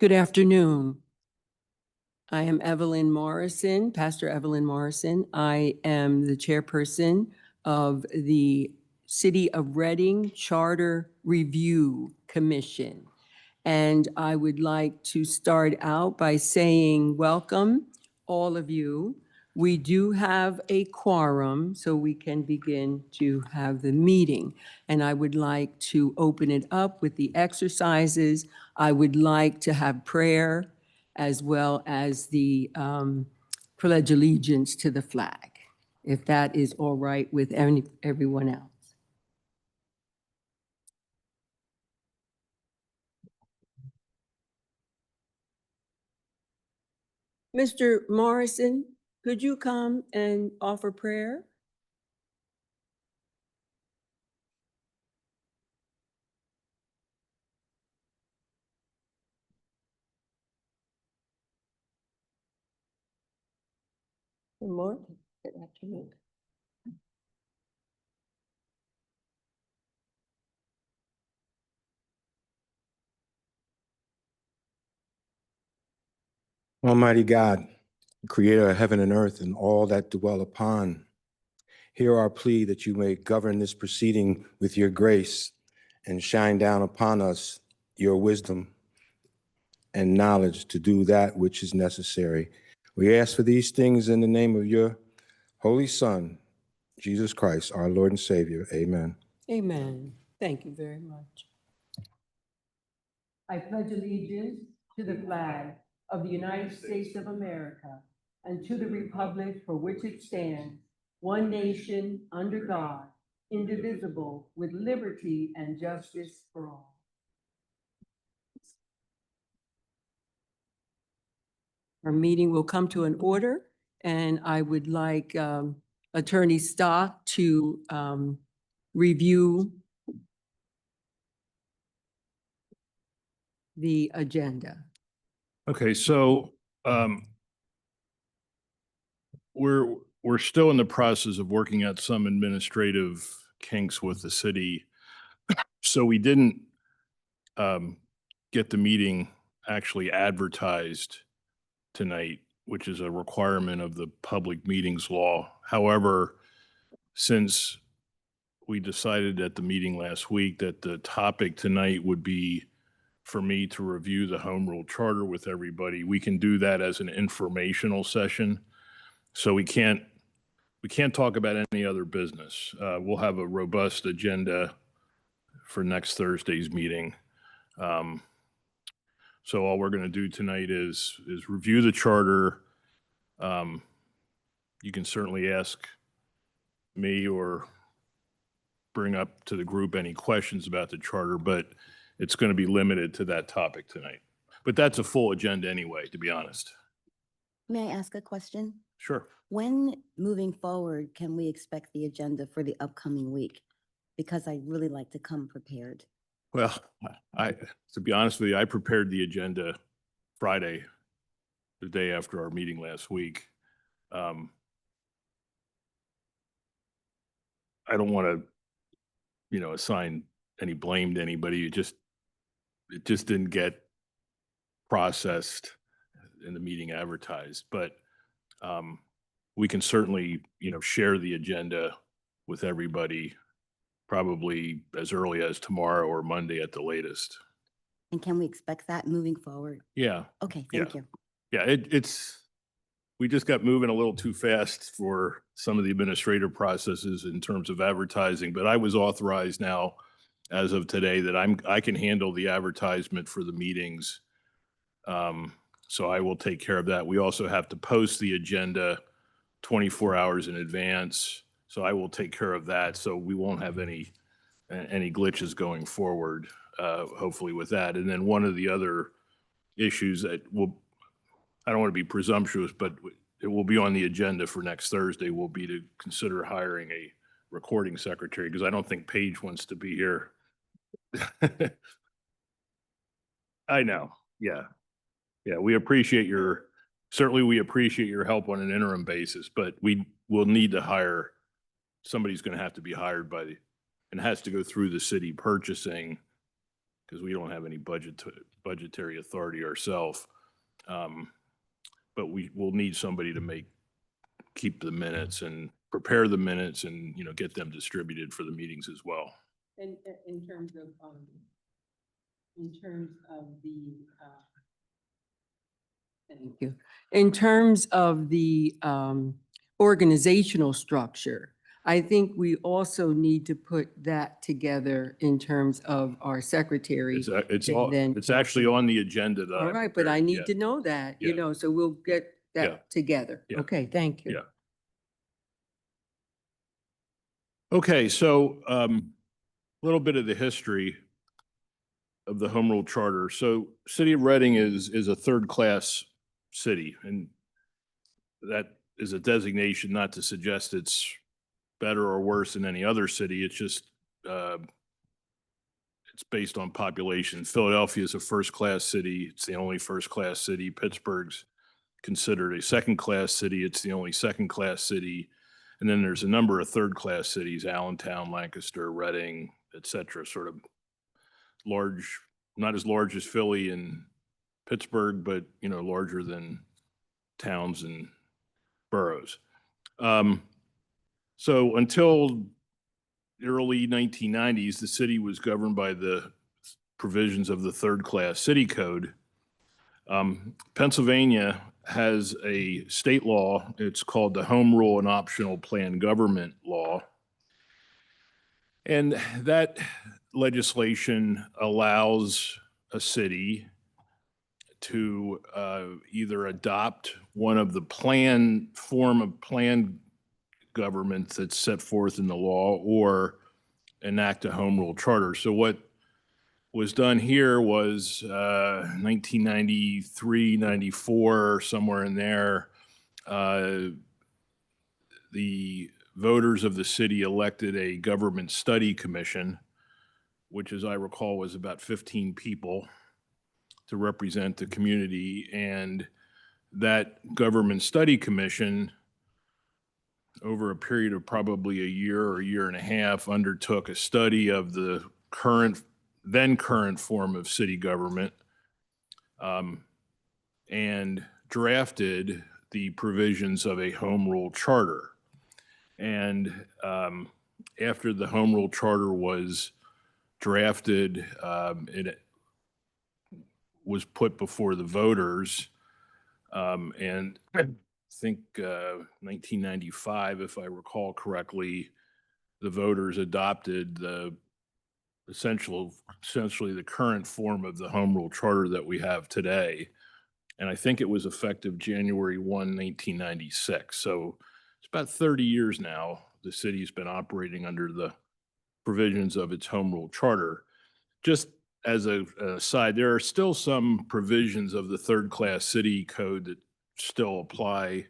Good afternoon. I am Evelyn Morrison, Pastor Evelyn Morrison. I am the chairperson of the City of Reading Charter Review Commission. And I would like to start out by saying welcome, all of you. We do have a quorum, so we can begin to have the meeting. And I would like to open it up with the exercises. I would like to have prayer as well as the pledge allegiance to the flag, if that is all right with everyone else. Mr. Morrison, could you come and offer prayer? Good morning. Good afternoon. Almighty God, creator of heaven and earth and all that dwell upon, hear our plea that you may govern this proceeding with your grace and shine down upon us your wisdom and knowledge to do that which is necessary. We ask for these things in the name of your Holy Son, Jesus Christ, our Lord and Savior. Amen. Amen. Thank you very much. I pledge allegiance to the flag of the United States of America and to the republic for which it stands, one nation, under God, indivisible, with liberty and justice for all. Our meeting will come to an order, and I would like Attorney Stock to review the agenda. Okay, so we're still in the process of working out some administrative kinks with the city. So we didn't get the meeting actually advertised tonight, which is a requirement of the public meetings law. However, since we decided at the meeting last week that the topic tonight would be for me to review the home rule charter with everybody, we can do that as an informational session. So we can't talk about any other business. We'll have a robust agenda for next Thursday's meeting. So all we're going to do tonight is review the charter. You can certainly ask me or bring up to the group any questions about the charter, but it's going to be limited to that topic tonight. But that's a full agenda anyway, to be honest. May I ask a question? Sure. When moving forward, can we expect the agenda for the upcoming week? Because I really like to come prepared. Well, to be honest with you, I prepared the agenda Friday, the day after our meeting last week. I don't want to, assign any blame to anybody. It just didn't get processed in the meeting advertised. But we can certainly, share the agenda with everybody probably as early as tomorrow or Monday at the latest. And can we expect that moving forward? Yeah. Okay, thank you. Yeah, we just got moving a little too fast for some of the administrative processes in terms of advertising, but I was authorized now as of today that I can handle the advertisement for the meetings. So I will take care of that. We also have to post the agenda 24 hours in advance. So I will take care of that. So we won't have any glitches going forward, hopefully with that. And then one of the other issues that I don't want to be presumptuous, but it will be on the agenda for next Thursday, will be to consider hiring a recording secretary, because I don't think Paige wants to be here. I know. Yeah. Yeah. We appreciate certainly we appreciate your help on an interim basis, but we will need to hire, somebody's going to have to be hired and has to go through the city purchasing because we don't have any budgetary authority ourselves. But we will need somebody to keep the minutes and prepare the minutes and, get them distributed for the meetings as well. And in terms of the, thank you. In terms of the organizational structure, I think we also need to put that together in terms of our secretary. and then- It's actually on the agenda that All I right, but I prepared. need to know that, Yeah. so we'll get Yeah. that together. Yeah. Okay, thank you. Yeah. Okay, so a little bit of the history of the Home Rule Charter. So City of Reading is a third-class city, and that is a designation not to suggest it's better or worse than any other city. It's just it's based on population. Philadelphia is a first-class city. It's the only first-class city. Pittsburgh's considered a second-class city. It's the only second-class city. And then there's a number of third-class cities, Allentown, Lancaster, Reading, et cetera, sort of large, not as large as Philly and Pittsburgh, but, larger than towns and boroughs. So until the early 1990s, the city was governed by the provisions of the third-class city code. Pennsylvania has a state law. It's called the Home Rule and Optional Plan Government Law. And that legislation allows a city to either adopt one of the form of plan government that's set forth in the law or enact a home rule charter. So what was done here was 1993, 94, somewhere in there, the voters of the city elected a government study commission, which, as I recall, was about 15 people to represent the community. And that government study commission, over a period of probably a year or a year and a half, undertook a study of the then current form of city government, and drafted the provisions of a home rule charter. And after the home rule charter was drafted, it was put before the voters. And I think 1995, if I recall correctly, the voters adopted essentially the current form of the home rule charter that we have today. And I think it was effective January 1, 1996. So it's about 30 years now the city's been operating under the provisions of its home rule charter. Just as an aside, there are still some provisions of the third-class city code that still apply.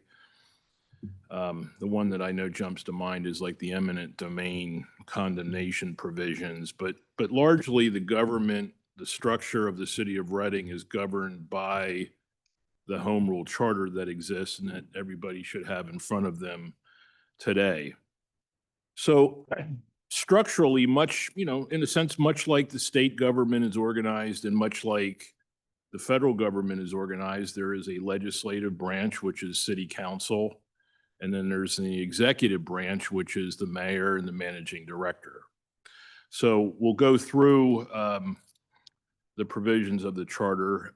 The one that I know jumps to mind is like the eminent domain condemnation provisions, but largely the government, the structure of the city of Reading is governed by the home rule charter that exists and that everybody should have in front of them today. So structurally, much, in a sense, much like the state government is organized and much like the federal government is organized, there is a legislative branch, which is city council. And then there's the executive branch, which is the mayor and the managing director. So we'll go through the provisions of the charter.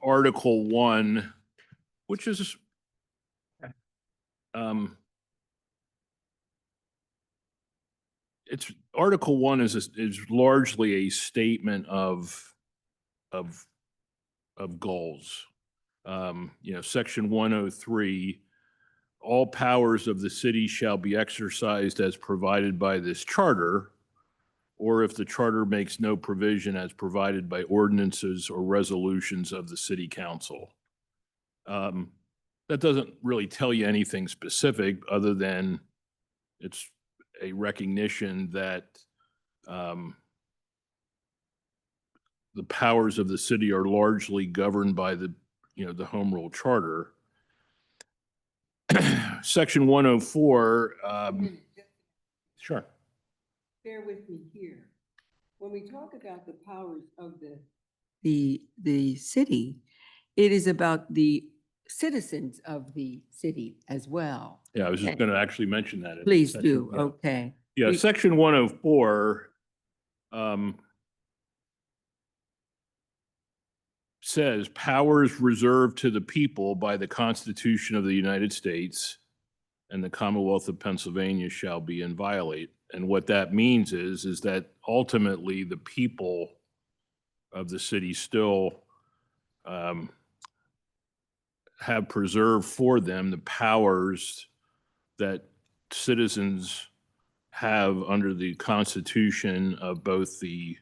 Article 1, which is Article 1 is largely a statement of goals. Section 103. All powers of the city shall be exercised as provided by this charter, or if the charter makes no provision as provided by ordinances or resolutions of the city council. That doesn't really tell you anything specific other than it's a recognition that the powers of the city are largely governed by the home rule charter. Section 104. Sure. Bear with me here. when we talk about the powers of the city, it is about the citizens of the city as well. Yeah, I was just Okay. going to actually mention that. in Please section, do, yeah. okay. Yeah, We- section 104 says powers reserved to the people by the Constitution of the United States and the Commonwealth of Pennsylvania shall be inviolate. And what that means is that ultimately the people of the city still have preserved for them the powers that citizens have under the Constitution of both the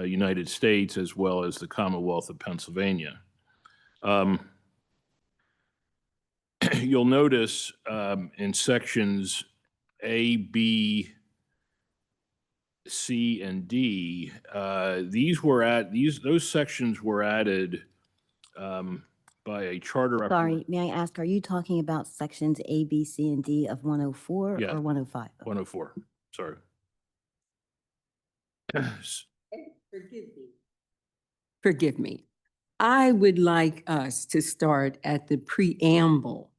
United States as well as the Commonwealth of Pennsylvania. You'll notice in sections A, B, C, and D, those sections were added by a charter. Sorry, may I ask, are you talking about sections A, B, C, and D of 104 Yeah. or 105? 104, sorry. Forgive me. I would like us to start at the preamble.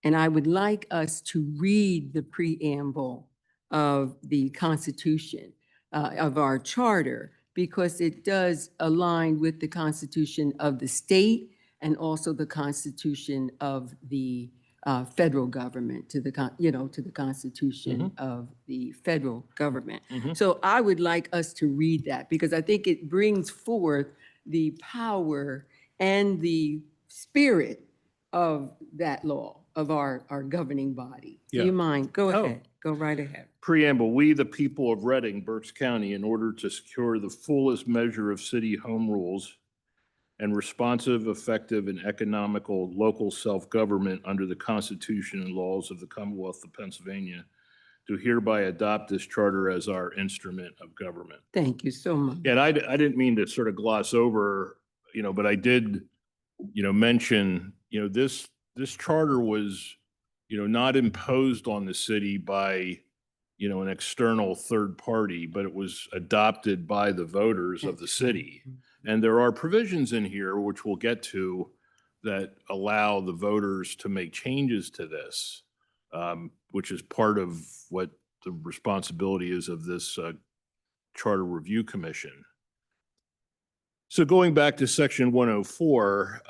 And I would like us to read the preamble of the Constitution, of our charter, because it does align with the Constitution of the state and also the Constitution of the federal government, to the Constitution of the federal government. Mhm. So I would like us to read that because I think it brings forth the power and the spirit of that law, of our governing body. Do Yeah. you mind? Go Oh. ahead. Go right ahead. Preamble, we, the people of Reading, Berks County, in order to secure the fullest measure of city home rules and responsive, effective, and economical local self-government under the Constitution and laws of the Commonwealth of Pennsylvania, do hereby adopt this charter as our instrument of government. Thank you so much. Yeah, and I didn't mean to sort of gloss over, but I did, mention, this charter was, not imposed on the city by, an external third party, but it was adopted by the voters of the city. And there are provisions in here, which we'll get to, that allow the voters to make changes to this, which is part of what the responsibility is of this Charter Review Commission. So going back to section 104,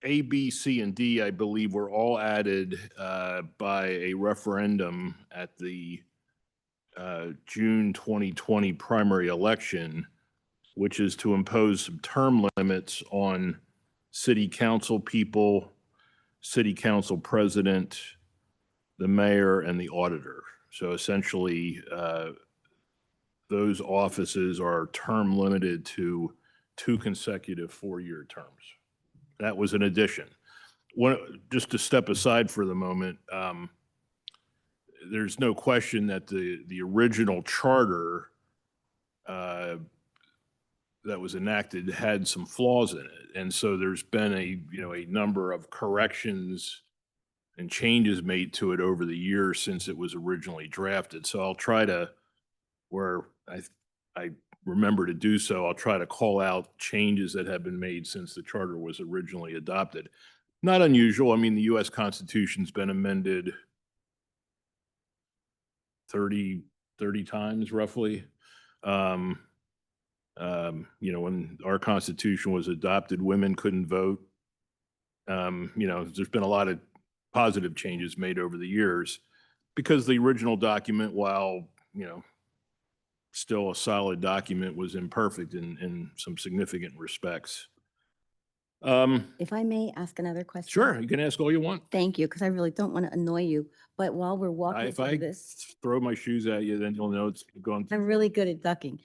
A, B, C, and D, I believe, were all added by a referendum at the June 2020 primary election, which is to impose some term limits on city council people, city council president, the mayor, and the auditor. So essentially, those offices are term limited to 2 consecutive 4-year terms. That was an addition. Just to step aside for the moment, there's no question that the original charter that was enacted had some flaws in it. And so there's been a number of corrections and changes made to it over the years since it was originally drafted. So I'll try to, where I remember to do so, I'll try to call out changes that have been made since the charter was originally adopted. Not unusual. I mean, the U.S. Constitution's been amended 30 times roughly. When our Constitution was adopted, women couldn't vote. There's been a lot of positive changes made over the years because the original document, while, still a solid document, was imperfect in some significant respects. If I may ask another question? Sure, you can ask all you want. Thank you, because I really don't want to annoy you, but while we're walking If I through this, throw my shoes at you, then you'll know it's going. I'm really good at ducking.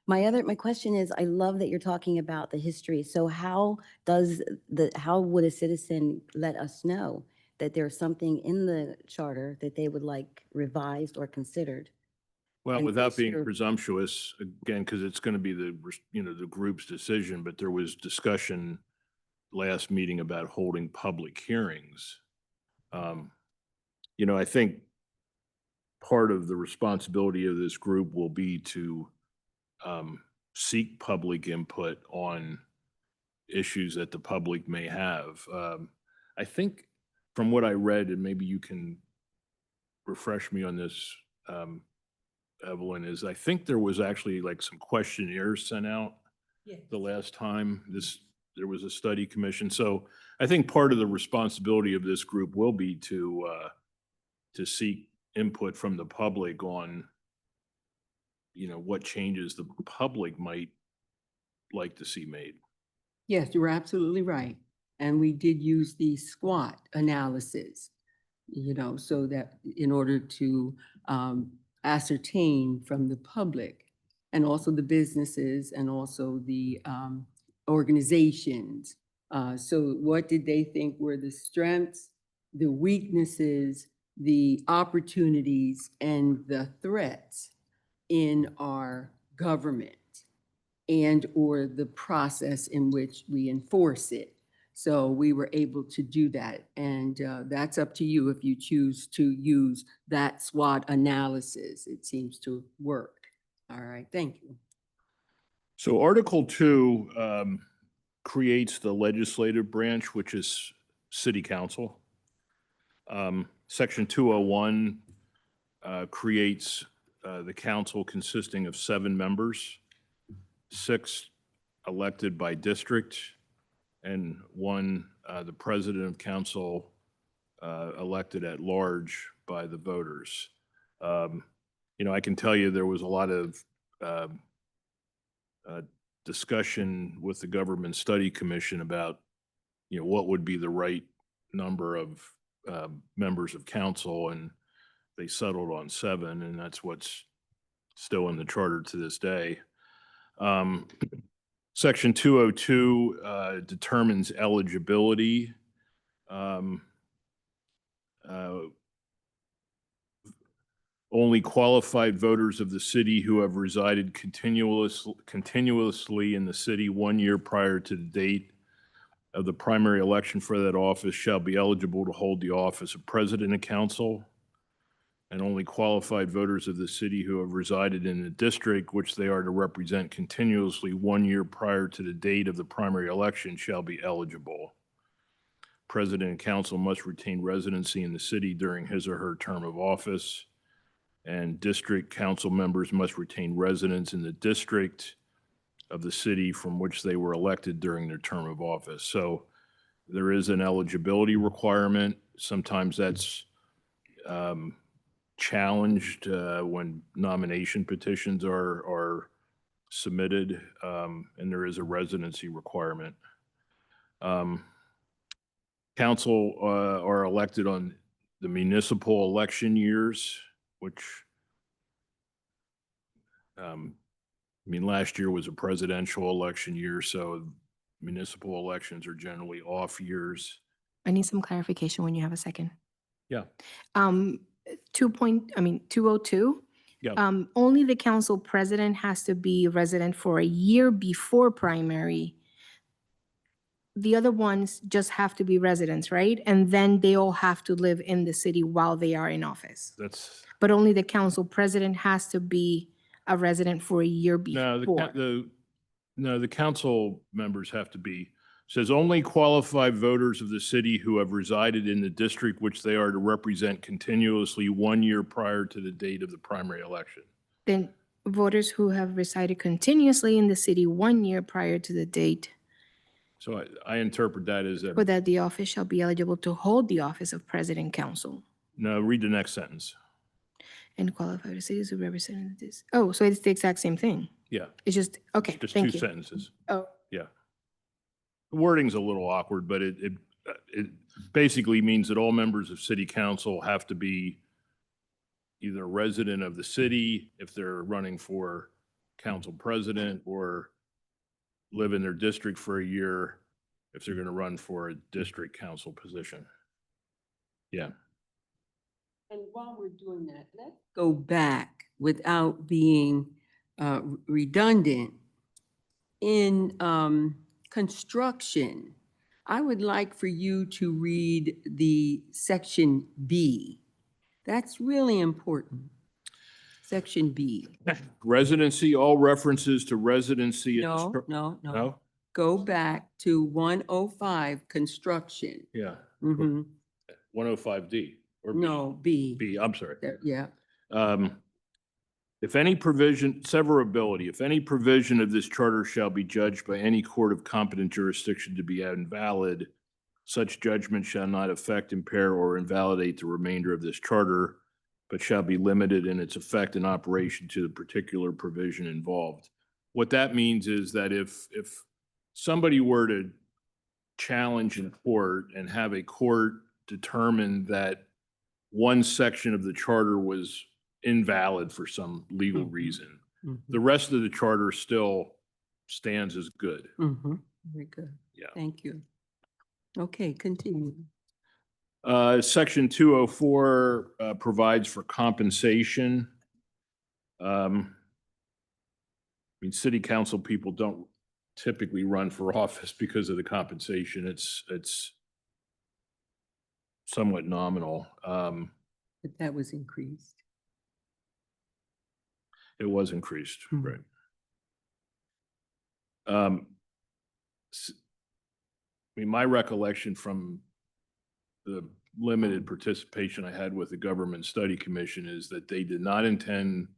My question is, I love that you're talking about the history. So how would a citizen let us know that there's something in the charter that they would like revised or considered? Well, And without this being year- presumptuous, again, because it's going to be the group's decision, but there was discussion last meeting about holding public hearings. I think part of the responsibility of this group will be to seek public input on issues that the public may have. I think from what I read, and maybe you can refresh me on this, Evelyn, is I think there was actually like some questionnaires sent out the last time there was a study commission. So I think part of the responsibility of this group will be to seek input from the public on, what changes the public might like to see made. Yes, you're absolutely right. And we did use the SWOT analysis, so that in order to ascertain from the public and also the businesses and also the organizations. So what did they think were the strengths, the weaknesses, the opportunities, and the threats in our government and or the process in which we enforce it. So we were able to do that. And that's up to you if you choose to use that SWOT analysis. It seems to work. All right, thank you. So Article 2 creates the legislative branch, which is City Council. Section 201 creates the council consisting of 7 members, 6 elected by district, and 1, the president of council, elected at large by the voters. I can tell you there was a lot of discussion with the Government Study Commission about, what would be the right number of members of council, and they settled on 7, and that's what's still in the charter to this day. Section 202 determines eligibility. Only qualified voters of the city who have resided continuously in the city 1 year prior to the date of the primary election for that office shall be eligible to hold the office of president of council. And only qualified voters of the city who have resided in the district which they are to represent continuously 1 year prior to the date of the primary election shall be eligible. President and council must retain residency in the city during his or her term of office, and district council members must retain residence in the district of the city from which they were elected during their term of office. So there is an eligibility requirement. Sometimes that's challenged when nomination petitions are submitted, and there is a residency requirement. Council are elected on the municipal election years, which, last year was a presidential election year, so municipal elections are generally off years. I need some clarification when you have a second. Yeah. 202. Yeah. Only the council president has to be resident for a year before primary. The other ones just have to be residents, right? And then they all have to live in the city while they are in office. That's, But only the council president has to be a resident for a year no, before. the council members have to be, says only qualified voters of the city who have resided in the district which they are to represent continuously 1 year prior to the date of the primary election. Then voters who have resided continuously in the city 1 year prior to the date, So I interpret that as, but that the office shall be eligible to hold the office of president council no, read the next sentence. and qualified cities who represent this. Oh, so it's the exact same thing. Yeah, It's just, okay, just thank 2 you. sentences. Oh, Yeah. The wording's a little awkward, but it basically means that all members of city council have to be either a resident of the city if they're running for council president, or live in their district for a year if they're going to run for a district council position. Yeah. And while we're doing that, let's go back without being redundant. In construction, I would like for you to read the section B. That's really important. Section B. Residency, all references to residency. No, no, no. No? Go back to 105, construction. Yeah, Mhm. 105D or B. No, B. B, I'm sorry. Yeah. If any provision, severability, if any provision of this charter shall be judged by any court of competent jurisdiction to be invalid, such judgment shall not affect, impair, or invalidate the remainder of this charter, but shall be limited in its effect and operation to the particular provision involved. What that means is that if somebody were to challenge in court and have a court determine that one section of the charter was invalid for some legal Mhm. reason, Mhm. the rest of the charter still stands as good. Mhm. Very good. Yeah. Thank you. Okay, continue. Section 204 provides for compensation. I mean, city council people don't typically run for office because of the compensation. It's somewhat nominal. But that was increased. It was increased, Mhm. right? I mean, my recollection from the limited participation I had with the Government Study Commission is that they did not intend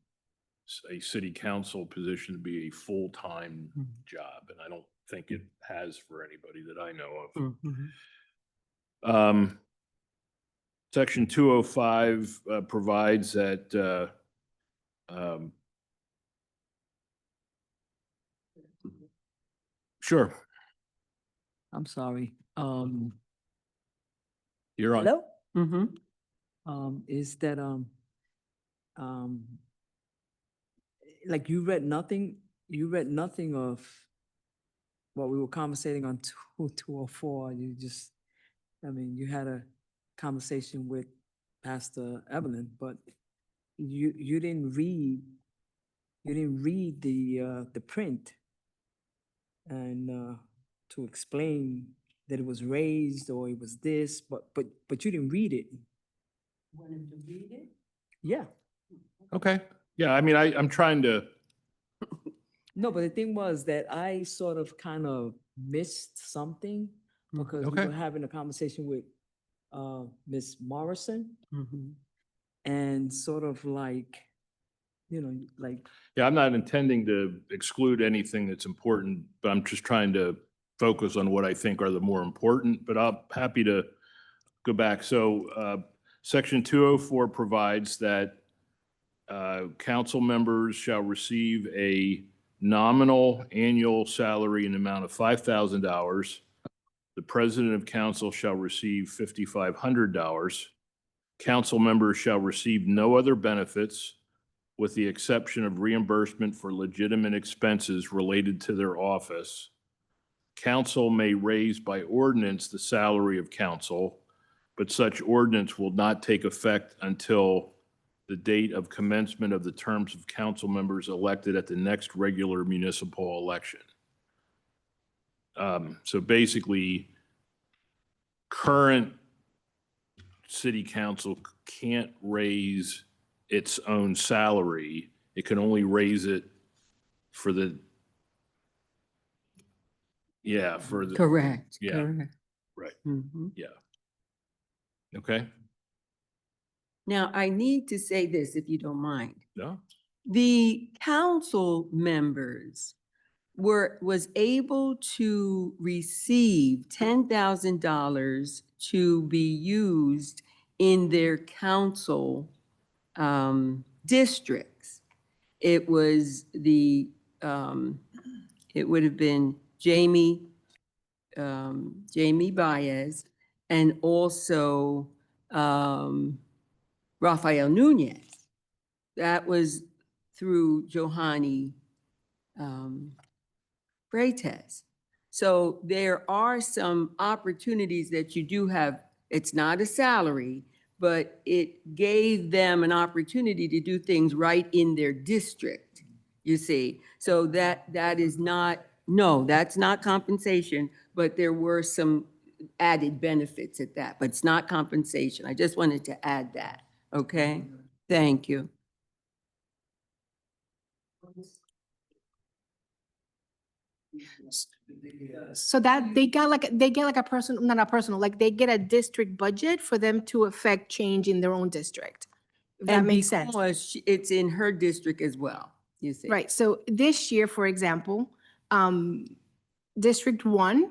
a city council position to be a full-time Mhm. job, and I don't think it has for anybody that I know of. Mhm. Section 205 provides that sure, I'm sorry. you're on. Hello? Mhm. Is that, um, like you read nothing of what we were conversating on 204. You just, I mean, you had a conversation with Pastor Evelyn, but you didn't read the print and, to explain that it was raised or it was this, but you didn't read it. Want him to read it? Yeah. Okay, yeah, I mean, I'm trying to, No, but the thing was that I sort of kind of missed something because we Okay. were having a conversation with Ms. Morrison Mhm. and sort of like, like, yeah, I'm not intending to exclude anything that's important, but I'm just trying to focus on what I think are the more important, but I'm happy to go back. So Section 204 provides that council members shall receive a nominal annual salary in the amount of $5,000. The president of council shall receive $5,500. Council members shall receive no other benefits with the exception of reimbursement for legitimate expenses related to their office. Council may raise by ordinance the salary of council, but such ordinance will not take effect until the date of commencement of the terms of council members elected at the next regular municipal election. So basically, current city council can't raise its own salary. It can only raise it for the, for the, Correct. Yeah. Correct. right, Mhm. yeah. Okay, Now, I need to say this, if you don't mind. no? The council members was able to receive $10,000 to be used in their council districts. It was it would have been Jamie Baez and also Rafael Nunez. That was through Johanny Freitas. So there are some opportunities that you do have. It's not a salary, but it gave them an opportunity to do things right in their district, you see. So that is not, no, that's not compensation, but there were some added benefits at that, but it's not compensation. I just wanted to add that, okay? Thank you. So that they get like a personal, not a personal, like they get a district budget for them to affect change in their own district. If that And makes sense. because it's in her district as well, you see. Right, so this year, for example, District 1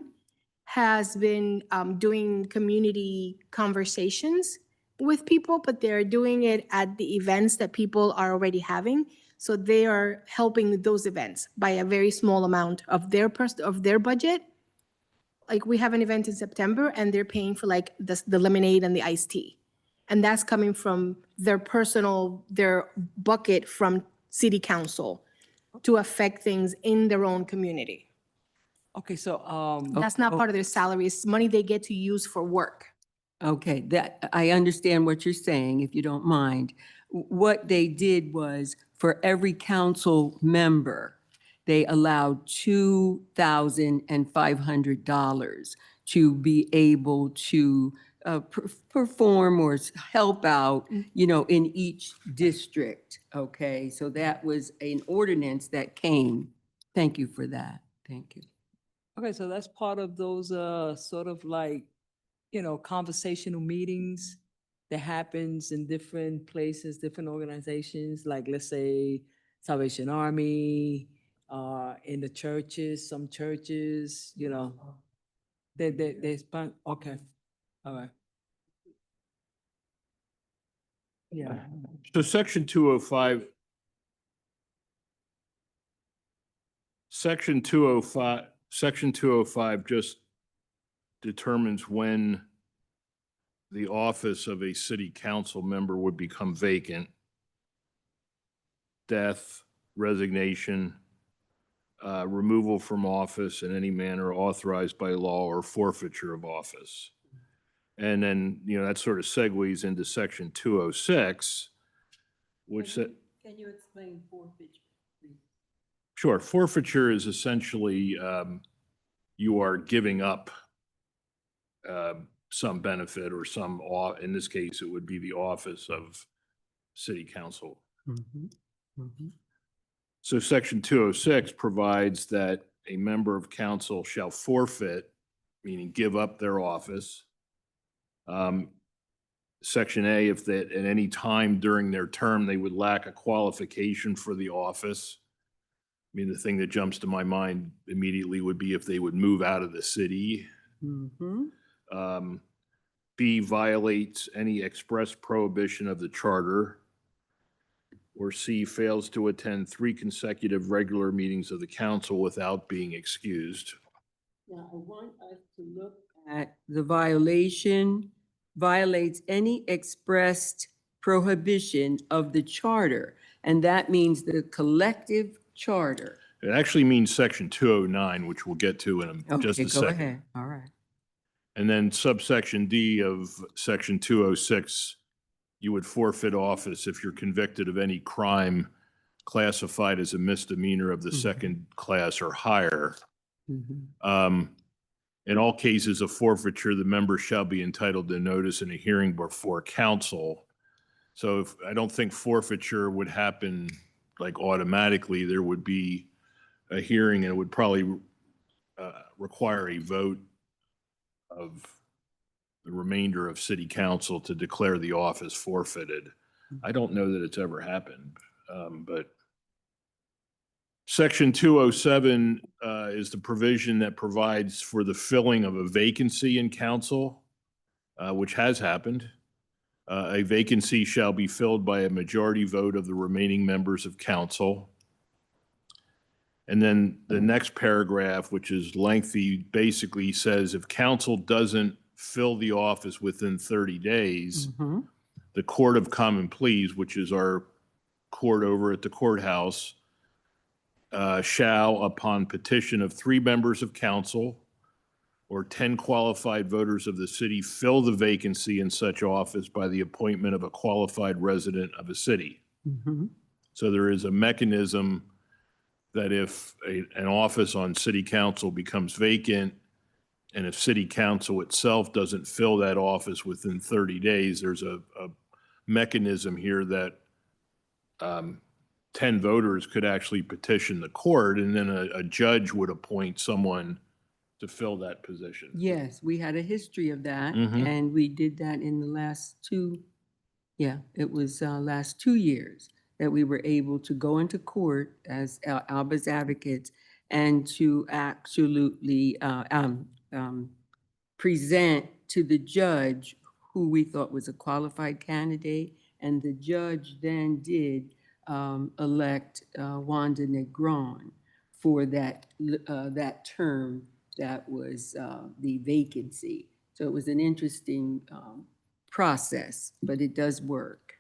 has been doing community conversations with people, but they're doing it at the events that people are already having. So they are helping those events by a very small amount of their budget. Like we have an event in September and they're paying for like the lemonade and the iced tea. And that's coming from their bucket from city council to affect things in their own community. Okay, so, That's not part of their salary, it's money they get to use for work. Okay, that, I understand what you're saying, if you don't mind. What they did was, for every council member, they allowed $2,500 to be able to perform or help out, you know, in each district, okay? So that was an ordinance that came. Thank you for that. Thank you. okay, so that's part of those, sort of like, you know, conversational meetings that happens in different places, different organizations, like let's say Salvation Army, in the churches, some churches, you know. They spend, okay, all right. Yeah. So Section 205, Section 205 just determines when the office of a city council member would become vacant. Death, resignation, removal from office in any manner authorized by law, or forfeiture of office. And then, you know, that sort of segues into Section 206, which said. Can you explain forfeiture, please? Sure. Forfeiture is essentially you are giving up some benefit or some, in this case, it would be the office of city council. Mhm, mhm. So Section 206 provides that a member of council shall forfeit, meaning give up their office. Section A, if that at any time during their term, they would lack a qualification for the office. I mean, the thing that jumps to my mind immediately would be if they would move out of the city. Mhm. B, violates any express prohibition of the charter. Or C, fails to attend 3 consecutive regular meetings of the council without being excused. Now, I want us to look at the violation, violates any expressed prohibition of the charter, and that means the collective charter. It actually means Section 209, which we'll get to in just Okay, a go second. ahead. All right. And then subsection D of Section 206, you would forfeit office if you're convicted of any crime classified as a misdemeanor of the Mhm. second class or higher. Mhm. In all cases of forfeiture, the member shall be entitled to notice in a hearing before council. So if, I don't think forfeiture would happen like automatically. There would be a hearing and it would probably require a vote of the remainder of city council to declare the office forfeited. I don't know that it's ever happened, but Section 207 is the provision that provides for the filling of a vacancy in council, which has happened. A vacancy shall be filled by a majority vote of the remaining members of council. And then the next paragraph, which is lengthy, basically says if council doesn't fill the office within 30 days, Mhm. the Court of Common Pleas, which is our court over at the courthouse, shall, upon petition of 3 members of council or 10 qualified voters of the city, fill the vacancy in such office by the appointment of a qualified resident of a city. Mhm. So there is a mechanism that if an office on city council becomes vacant, and if city council itself doesn't fill that office within 30 days, there's a mechanism here that 10 voters could actually petition the court, and then a judge would appoint someone to fill that position. Yes, we had a history of that, Mhm. and we did that in the last it was last 2 years that we were able to go into court as Alba's advocates and to absolutely present to the judge who we thought was a qualified candidate. And the judge then did elect Wanda Negron for that term that was the vacancy. So it was an interesting process, but it does work.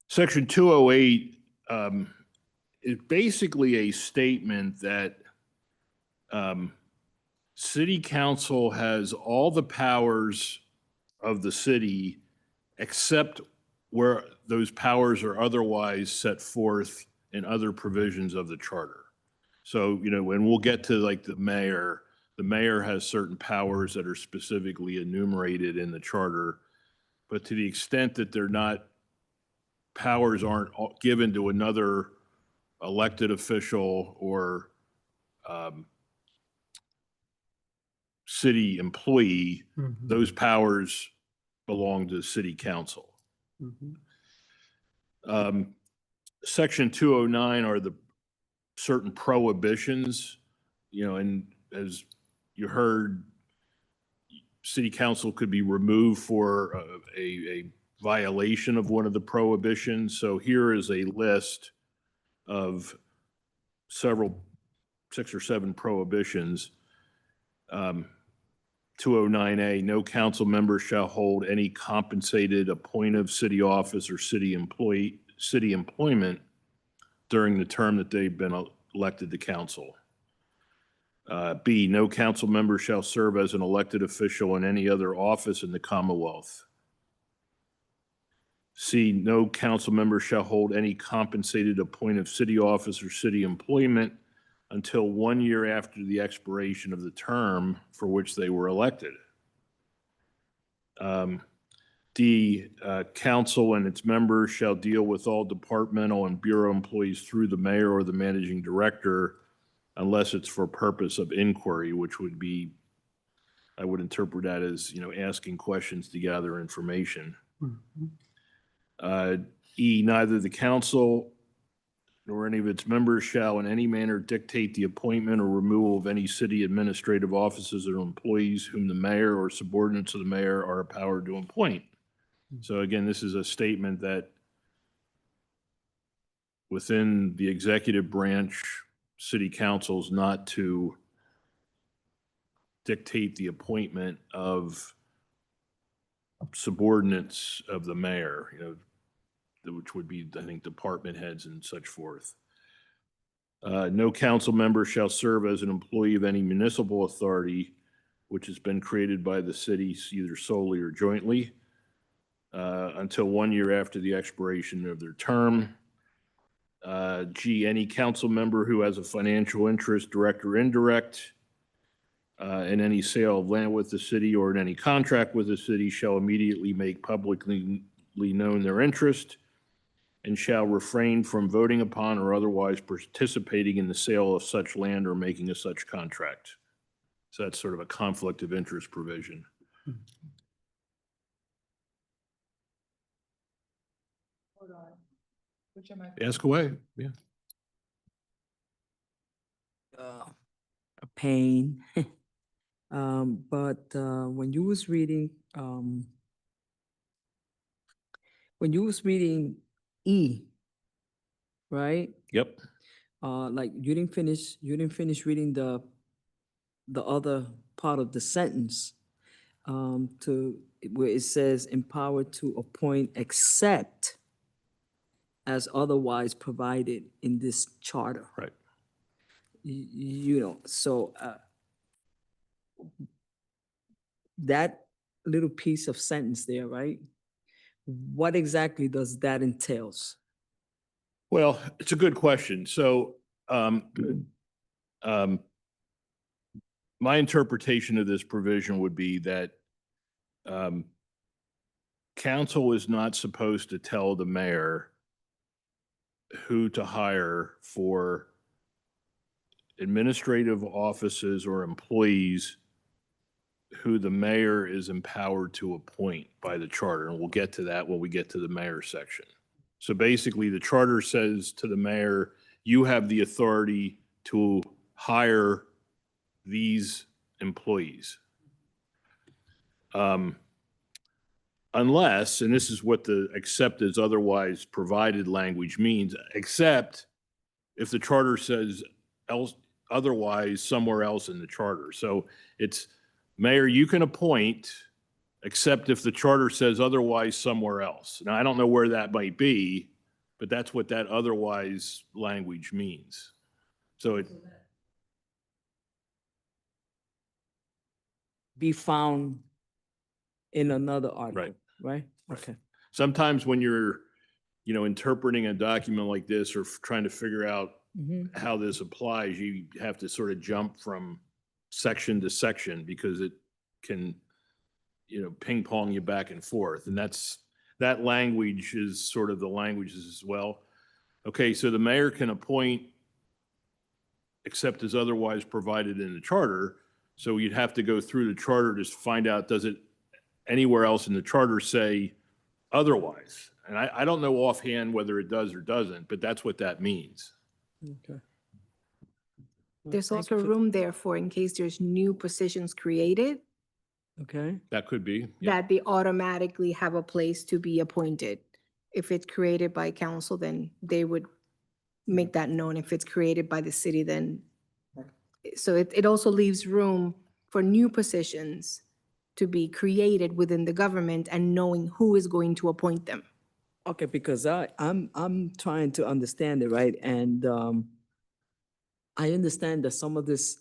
Section 208 is basically a statement that city council has all the powers of the city except where those powers are otherwise set forth in other provisions of the charter. So, you know, when we'll get to like the mayor has certain powers that are specifically enumerated in the charter. But to the extent that they're not, powers aren't given to another elected official or city employee, those powers belong to the city council. Section 209 are the certain prohibitions, you know, and as you heard, city council could be removed for a violation of one of the prohibitions. So here is a list of 6 or 7 prohibitions. 209A, no council member shall hold any compensated appointive city office or city employment during the term that they've been elected to council. B, no council member shall serve as an elected official in any other office in the Commonwealth. C, no council member shall hold any compensated appointive city office or city employment until 1 year after the expiration of the term for which they were elected. D, council and its members shall deal with all departmental and bureau employees through the mayor or the managing director unless it's for purpose of inquiry, which would be, I would interpret that as, you know, asking questions to gather information. E, neither the council nor any of its members shall in any manner dictate the appointment or removal of any city administrative officers or employees whom the mayor or subordinates of the mayor are empowered to appoint. So again, this is a statement that within the executive branch, city councils not to dictate the appointment of subordinates of the mayor, you know, which would be, I think, department heads and such forth. No council member shall serve as an employee of any municipal authority which has been created by the city either solely or jointly until 1 year after the expiration of their term. G, any council member who has a financial interest, direct or indirect, in any sale of land with the city or in any contract with the city shall immediately make publicly known their interest and shall refrain from voting upon or otherwise participating in the sale of such land or making a such contract. So that's sort of a conflict of interest provision. Ask away, yeah. A pain. But when you was reading, E, right? Yep. Like you didn't finish reading the other part of the sentence to where it says empowered to appoint except as otherwise provided in this charter. Right. You know, so that little piece of sentence there, right? What exactly does that entails? Well, it's a good question. So my interpretation of this provision would be that council is not supposed to tell the mayor who to hire for administrative offices or employees who the mayor is empowered to appoint by the charter. And we'll get to that when we get to the mayor section. So basically, the charter says to the mayor, you have the authority to hire these employees. Unless, and this is what the except as otherwise provided language means, except if the charter says else, otherwise somewhere else in the charter. So it's, mayor, you can appoint, except if the charter says otherwise somewhere else. Now, I don't know where that might be, but that's what that otherwise language means. So it, Be found in another article, right? Right. Okay. sometimes when you're, interpreting a document like this or trying to figure out Mhm. how this applies, you have to sort of jump from section to section because it can, ping pong you back and forth. And that language is sort of the languages as well. Okay, so the mayor can appoint except as otherwise provided in the charter. So you'd have to go through the charter to find out, does it anywhere else in the charter say otherwise? And I don't know offhand whether it does or doesn't, but that's what that means. Okay. Well, There's thank also you for- room there for in case there's new positions created, Okay, That could be. Yeah. that they automatically have a place to be appointed. If it's created by council, then they would make that known. If it's created by the city, then. So it also leaves room for new positions to be created within the government and knowing who is going to appoint them. okay, because I'm trying to understand it, right? And I understand that some of this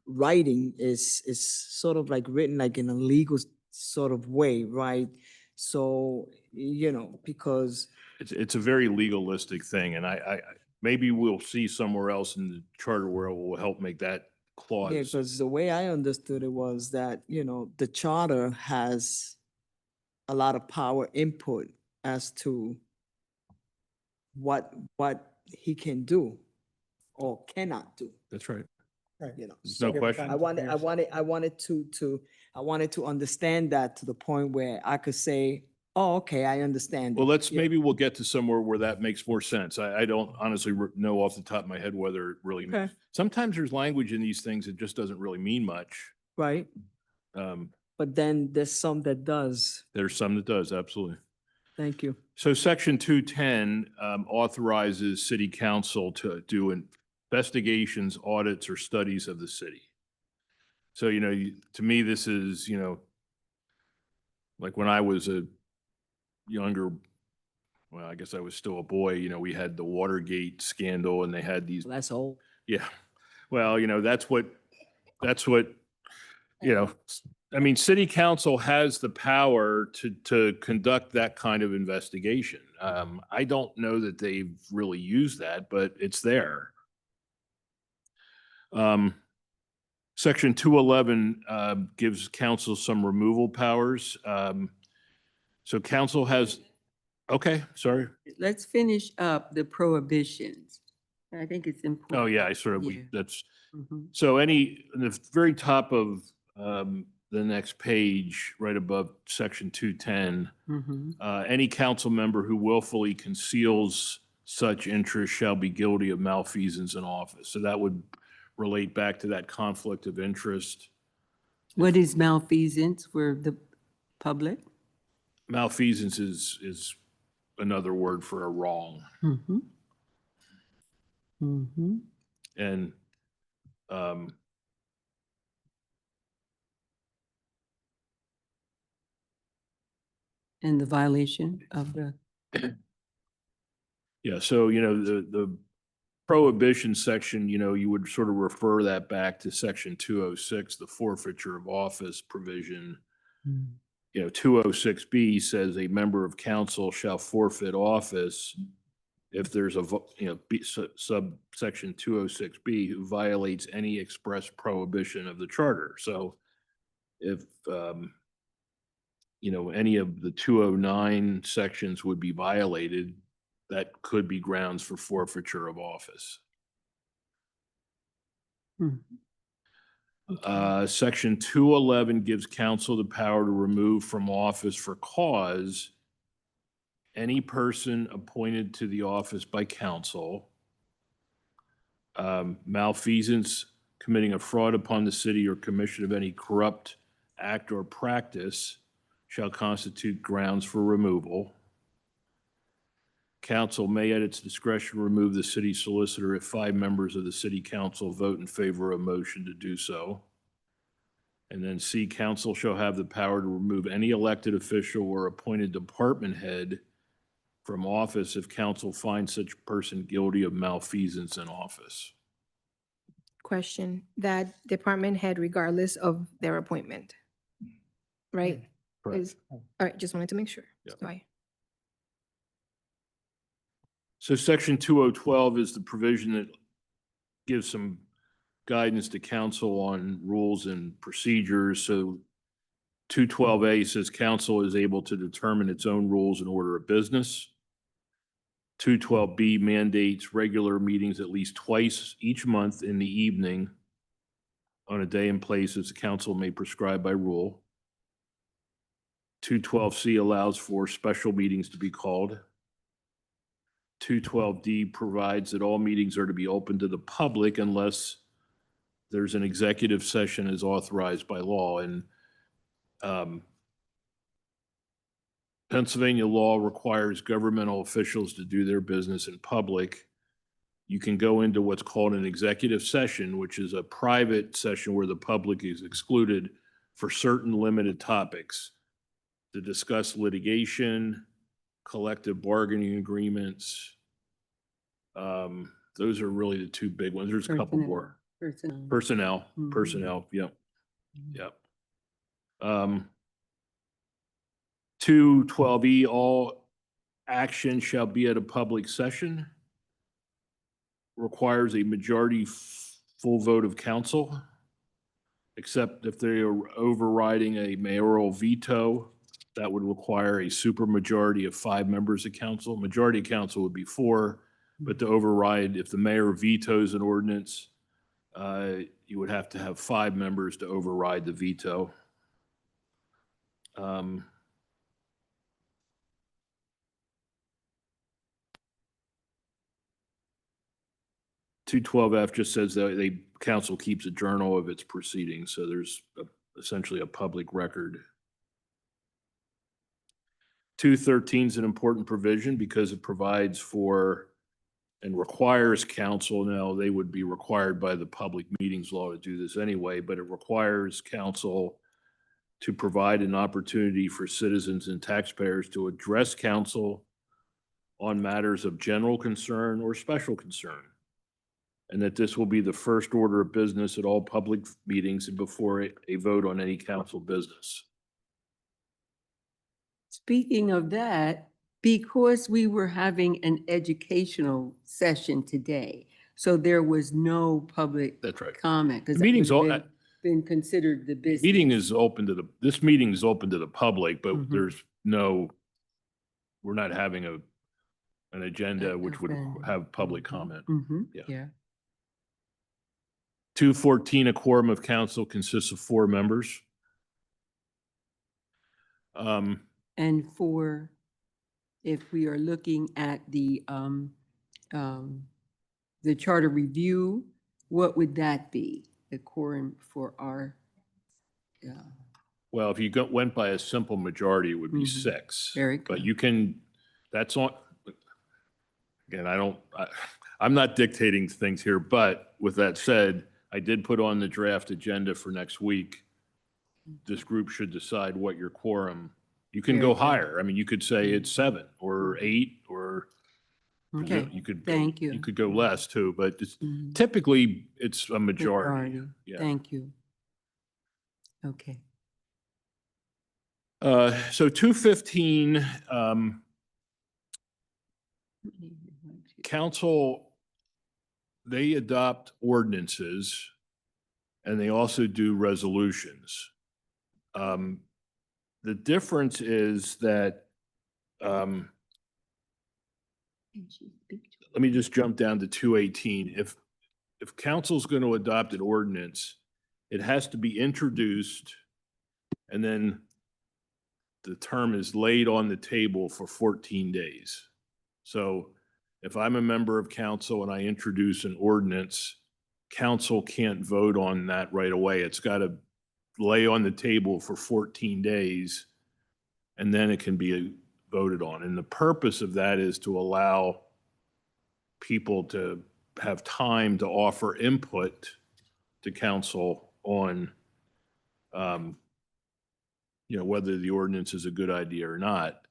writing is sort of like written like in a legal sort of way, right? So, because, It's a very legalistic thing, and I maybe we'll see somewhere else in the charter where it will help make that yeah, clause. because the way I understood it was that, the charter has a lot of power input as to what he can do or cannot do, That's right. you know. There's no So question. I wanted to understand that to the point where I could say, oh, okay, I understand. Well, it." Yeah. maybe we'll get to somewhere where that makes more sense. I don't honestly know off the top of my head whether it really, Okay, sometimes there's language in these things that just doesn't really mean much. right. Um, But then there's some that does. There's some that does, absolutely. Thank you. So section 210 authorizes city council to do investigations, audits, or studies of the city. So, to me, this is, like when I was a younger, well, I guess I was still a boy, we had the Watergate scandal and they had these, That's all. yeah. Well, that's what, I mean, city council has the power to conduct that kind of investigation. I don't know that they've really used that, but it's there. Section 211 gives council some removal powers. So council has, okay, sorry. Let's finish up the prohibitions. I think it's important. Oh, yeah, I sort of, Yeah. that's, Mhm. so in the very top of the next page, right above section 210, Mhm. any council member who willfully conceals such interest shall be guilty of malfeasance in office. So that would relate back to that conflict of interest. What is malfeasance for the public? Malfeasance is another word for a wrong. Mhm. Mhm. And um, And the violation of the, yeah, so, the prohibition section, you would sort of refer that back to section 206, the forfeiture of office provision. 206B says a member of council shall forfeit office if there's subsection 206B who violates any express prohibition of the charter. So if, any of the 209 sections would be violated, that could be grounds for forfeiture of office. Section 211 gives council the power to remove from office for cause any person appointed to the office by council, malfeasance, committing a fraud upon the city, or commission of any corrupt act or practice shall constitute grounds for removal. Council may at its discretion remove the city solicitor if 5 members of the city council vote in favor of a motion to do so. And then C, council shall have the power to remove any elected official or appointed department head from office if council finds such person guilty of malfeasance in office. Question, that department head regardless of their appointment, right? Correct. Is- All right, just wanted to make sure. Yep. Sorry. So section 2012 is the provision that gives some guidance to council on rules and procedures. So 212A says council is able to determine its own rules and order of business. 212B mandates regular meetings at least twice each month in the evening on a day and place as the council may prescribe by rule. 212C allows for special meetings to be called. 212D provides that all meetings are to be open to the public unless there's an executive session as authorized by law. And Pennsylvania law requires governmental officials to do their business in public. You can go into what's called an executive session, which is a private session where the public is excluded for certain limited topics to discuss litigation, collective bargaining agreements. Those are really the 2 big ones. There's a couple Personnel. more. Personnel. Personnel, yep. Yep. 212E, all action shall be at a public session. Requires a majority full vote of council, except if they are overriding a mayoral veto, that would require a supermajority of 5 members of council. Majority of council would be 4, but to override, if the mayor vetoes an ordinance, you would have to have 5 members to override the veto. 212F just says that the council keeps a journal of its proceedings, so there's essentially a public record. 213 is an important provision because it provides for and requires council. Now, they would be required by the public meetings law to do this anyway, but it requires council to provide an opportunity for citizens and taxpayers to address council on matters of general concern or special concern. And that this will be the first order of business at all public meetings and before a vote on any council business. Speaking of that, because we were having an educational session today, so there was no public That's right. comment. 'Cause The that meeting's would all, have been considered the business. meeting is open to this meeting is open to the public, but Mhm. there's we're not having an agenda which would have public comment. Yeah. Yeah. 214, a quorum of council consists of 4 members. And if we are looking at the charter review, what would that be? The quorum for our, Well, if you went by a simple majority, it would be Mhm. 6. Very But good. you can, that's on, again, I'm not dictating things here, but with that said, I did put on the draft agenda for next week. This group should decide what your quorum, you can Very go good. higher. I mean, you could say it's 7 or 8 or okay. you could. Thank you. You could go less too, but it's Mhm. typically it's a majority. Yeah. Thank you. Okay. So 215, council, they adopt ordinances and they also do resolutions. The difference is that, let me just jump down to 218. If council's going to adopt an ordinance, it has to be introduced and then the term is laid on the table for 14 days. So if I'm a member of council and I introduce an ordinance, council can't vote on that right away. It's got to lay on the table for 14 days and then it can be voted on. And the purpose of that is to allow people to have time to offer input to council on, whether the ordinance is a good idea or not.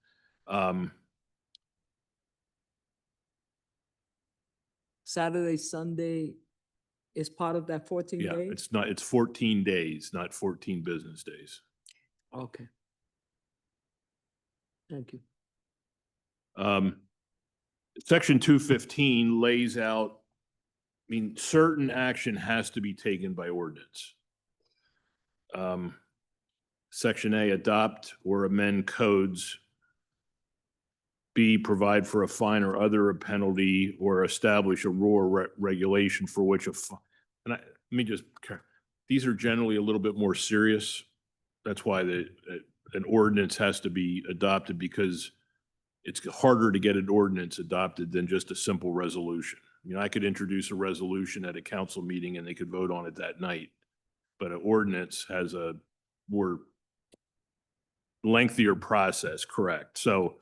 Saturday, Sunday is part of that 14 Yeah, days? it's 14 days, not 14 business days. Okay. Thank you. Section 215 lays out, certain action has to be taken by ordinance. Section A, adopt or amend codes. B, provide for a fine or other penalty or establish a rule or regulation for which these are generally a little bit more serious. That's why an ordinance has to be adopted, because it's harder to get an ordinance adopted than just a simple resolution. I could introduce a resolution at a council meeting and they could vote on it that night. But an ordinance has a more lengthier process, correct? So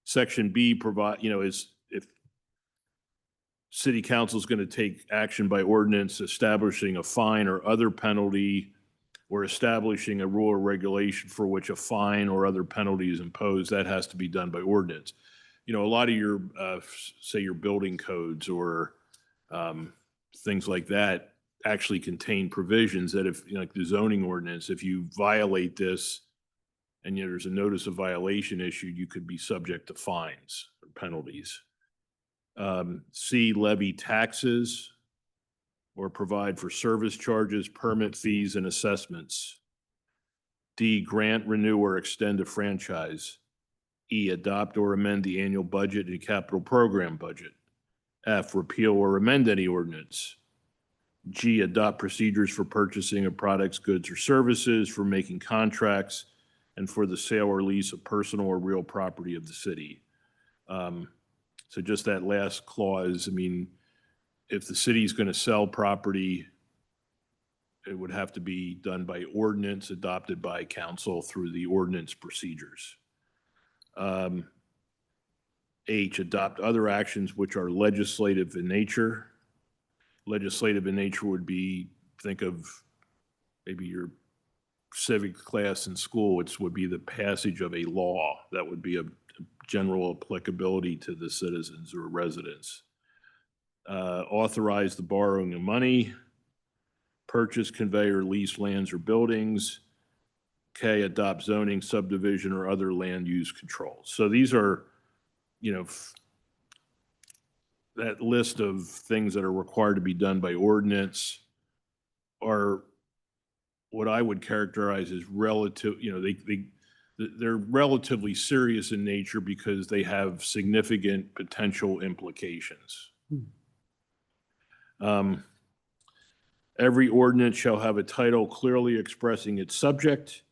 Section B is if city council is going to take action by ordinance establishing a fine or other penalty or establishing a rule or regulation for which a fine or other penalty is imposed, that has to be done by ordinance. A lot of your, say your building codes or things like that actually contain provisions that if, like the zoning ordinance, if you violate this and there's a notice of violation issued, you could be subject to fines or penalties. C, levy taxes or provide for service charges, permit fees, and assessments. D, grant, renew, or extend a franchise. E, adopt or amend the annual budget and capital program budget. F, repeal or amend any ordinance. G, adopt procedures for purchasing of products, goods, or services, for making contracts, and for the sale or lease of personal or real property of the city. So just that last clause, if the city's going to sell property, it would have to be done by ordinance adopted by council through the ordinance procedures. H, adopt other actions which are legislative in nature. Legislative in nature would be, think of maybe your civic class in school, which would be the passage of a law that would be a general applicability to the citizens or residents. Authorize the borrowing of money, purchase, convey, or lease lands or buildings. K, adopt zoning, subdivision, or other land use controls. So these are, that list of things that are required to be done by ordinance are what I would characterize as relative, they're relatively serious in nature because they have significant potential implications. Every ordinance shall have a title clearly expressing its subject,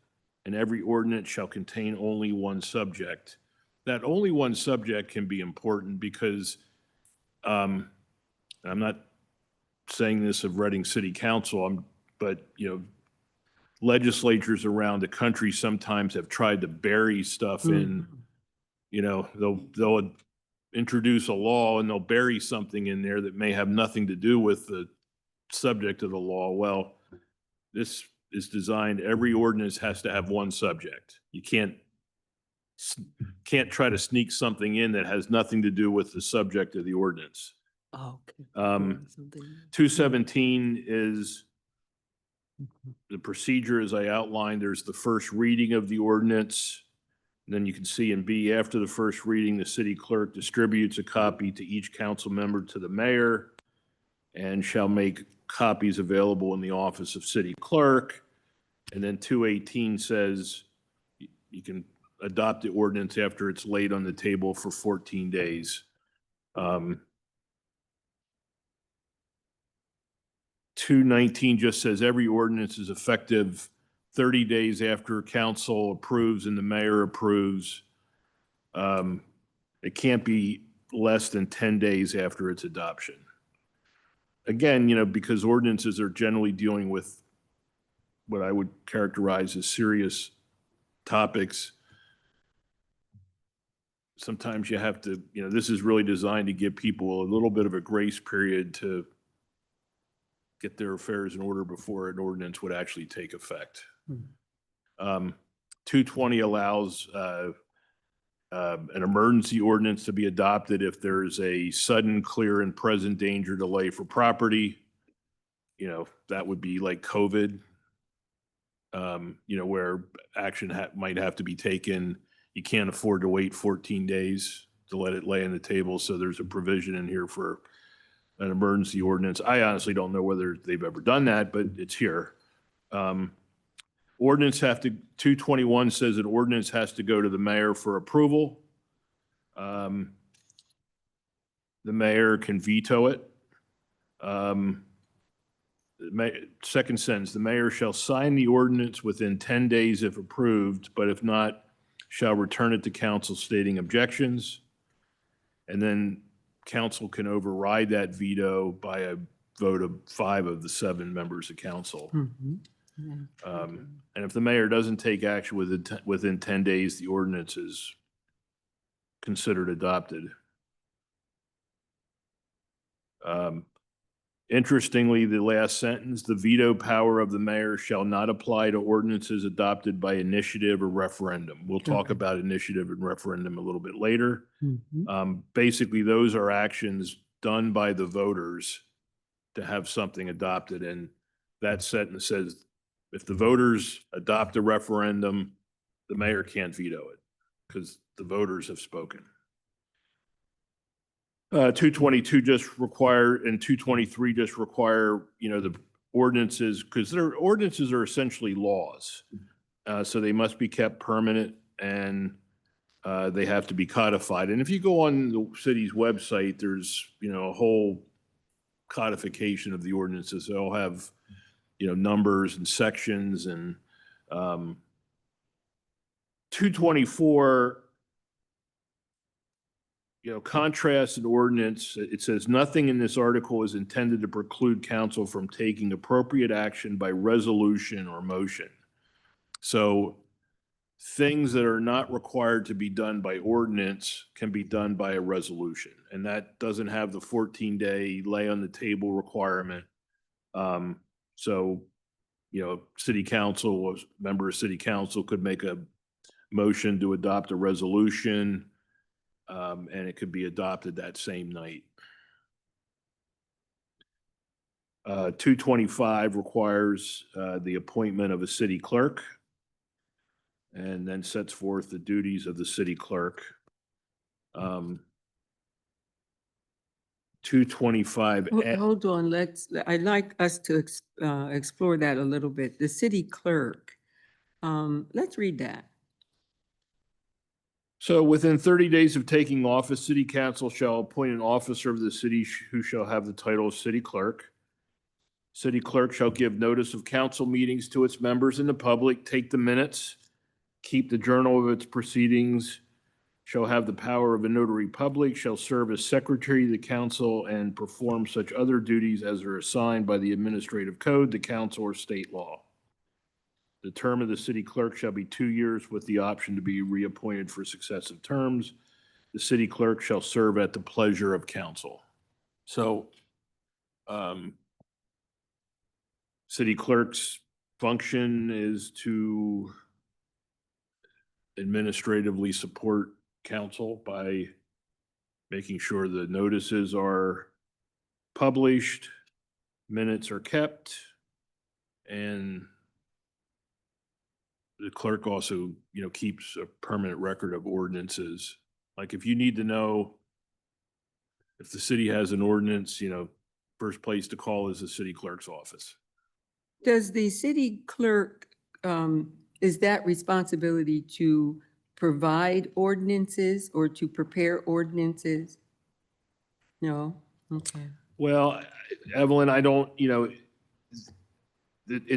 and every ordinance shall contain only one subject. That only one subject can be important because, I'm not saying this of Reading City Council, but legislatures around the country sometimes have tried to bury stuff in, they'll introduce a law and they'll bury something in there that may have nothing to do with the subject of the law. Well, this is designed, every ordinance has to have one subject. You can't try to sneak something in that has nothing to do with the subject of the ordinance. Oh, okay. 217 is the procedure as I outlined. There's the first reading of the ordinance. And then you can see in B, after the first reading, the city clerk distributes a copy to each council member to the mayor and shall make copies available in the office of city clerk. And then 218 says you can adopt the ordinance after it's laid on the table for 14 days. 219 just says every ordinance is effective 30 days after council approves and the mayor approves. It can't be less than 10 days after its adoption. Again, because ordinances are generally dealing with what I would characterize as serious topics. Sometimes you have to, this is really designed to give people a little bit of a grace period to get their affairs in order before an ordinance would actually take effect. 220 allows an emergency ordinance to be adopted if there's a sudden, clear, and present danger delay for property. That would be like COVID, where action might have to be taken. You can't afford to wait 14 days to let it lay on the table. So there's a provision in here for an emergency ordinance. I honestly don't know whether they've ever done that, but it's here. Ordinance 221 says an ordinance has to go to the mayor for approval. The mayor can veto it. Second sentence, the mayor shall sign the ordinance within 10 days if approved, but if not, shall return it to council stating objections. And then council can override that veto by a vote of 5 of the 7 members of council. And if the mayor doesn't take action within 10 days, the ordinance is considered adopted. Interestingly, the last sentence, the veto power of the mayor shall not apply to ordinances adopted by initiative or referendum. We'll talk Okay. about initiative and referendum a little bit later. Mhm. Basically, those are actions done by the voters to have something adopted. And that sentence says, if the voters adopt a referendum, the mayor can't veto it because the voters have spoken. 222 just require, and 223 just require, the ordinances, because their ordinances are essentially laws. So they must be kept permanent and they have to be codified. And if you go on the city's website, there's, a whole codification of the ordinances. They'll have, numbers and sections and 224, contrast an ordinance. It says nothing in this article is intended to preclude council from taking appropriate action by resolution or motion. So things that are not required to be done by ordinance can be done by a resolution. And that doesn't have the 14-day lay on the table requirement. So, city council, a member of city council could make a motion to adopt a resolution, and it could be adopted that same night. 225 requires the appointment of a city clerk and then sets forth the duties of the city clerk. 225. Hold on, I'd like us to explore that a little bit. The city clerk, let's read that. So within 30 days of taking office, city council shall appoint an officer of the city who shall have the title of city clerk. City clerk shall give notice of council meetings to its members and the public, take the minutes, keep the journal of its proceedings, shall have the power of a notary public, shall serve as secretary of the council, and perform such other duties as are assigned by the administrative code, the council, or state law. The term of the city clerk shall be 2 years with the option to be reappointed for successive terms. The city clerk shall serve at the pleasure of council. So, city clerk's function is to administratively support council by making sure the notices are published, minutes are kept, and the clerk also, keeps a permanent record of ordinances. Like if you need to know if the city has an ordinance, first place to call is the city clerk's office. Does the city clerk is that responsibility to provide ordinances or to prepare ordinances? No? Okay. Well, Evelyn, I don't, it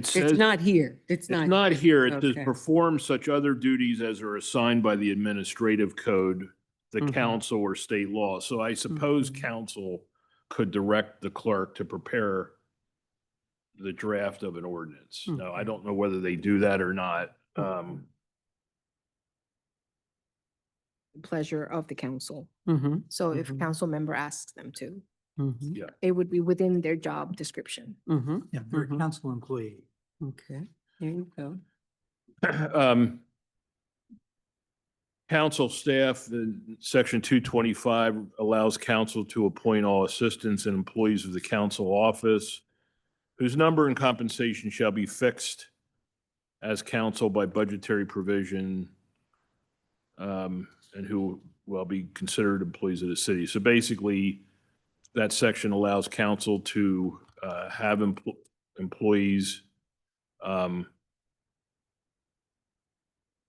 says. It's not here. It's It's not. not here. It says Okay. perform such other duties as are assigned by the administrative code, the Mhm. council or state law. So I suppose Mhm. council could direct the clerk to prepare the draft of an ordinance. Now, I Okay. don't know whether they do that or not. Pleasure of the council. Mm-hmm. So if a Mhm. council member asks them to, Mm-hmm. Yeah. it would be within their job description. Mm-hmm. Yeah, they're a Mhm. council employee. Okay, there you go. Council staff, section 225 allows council to appoint all assistants and employees of the council office whose number and compensation shall be fixed as council by budgetary provision, and who will be considered employees of the city. So basically, that section allows council to have employees,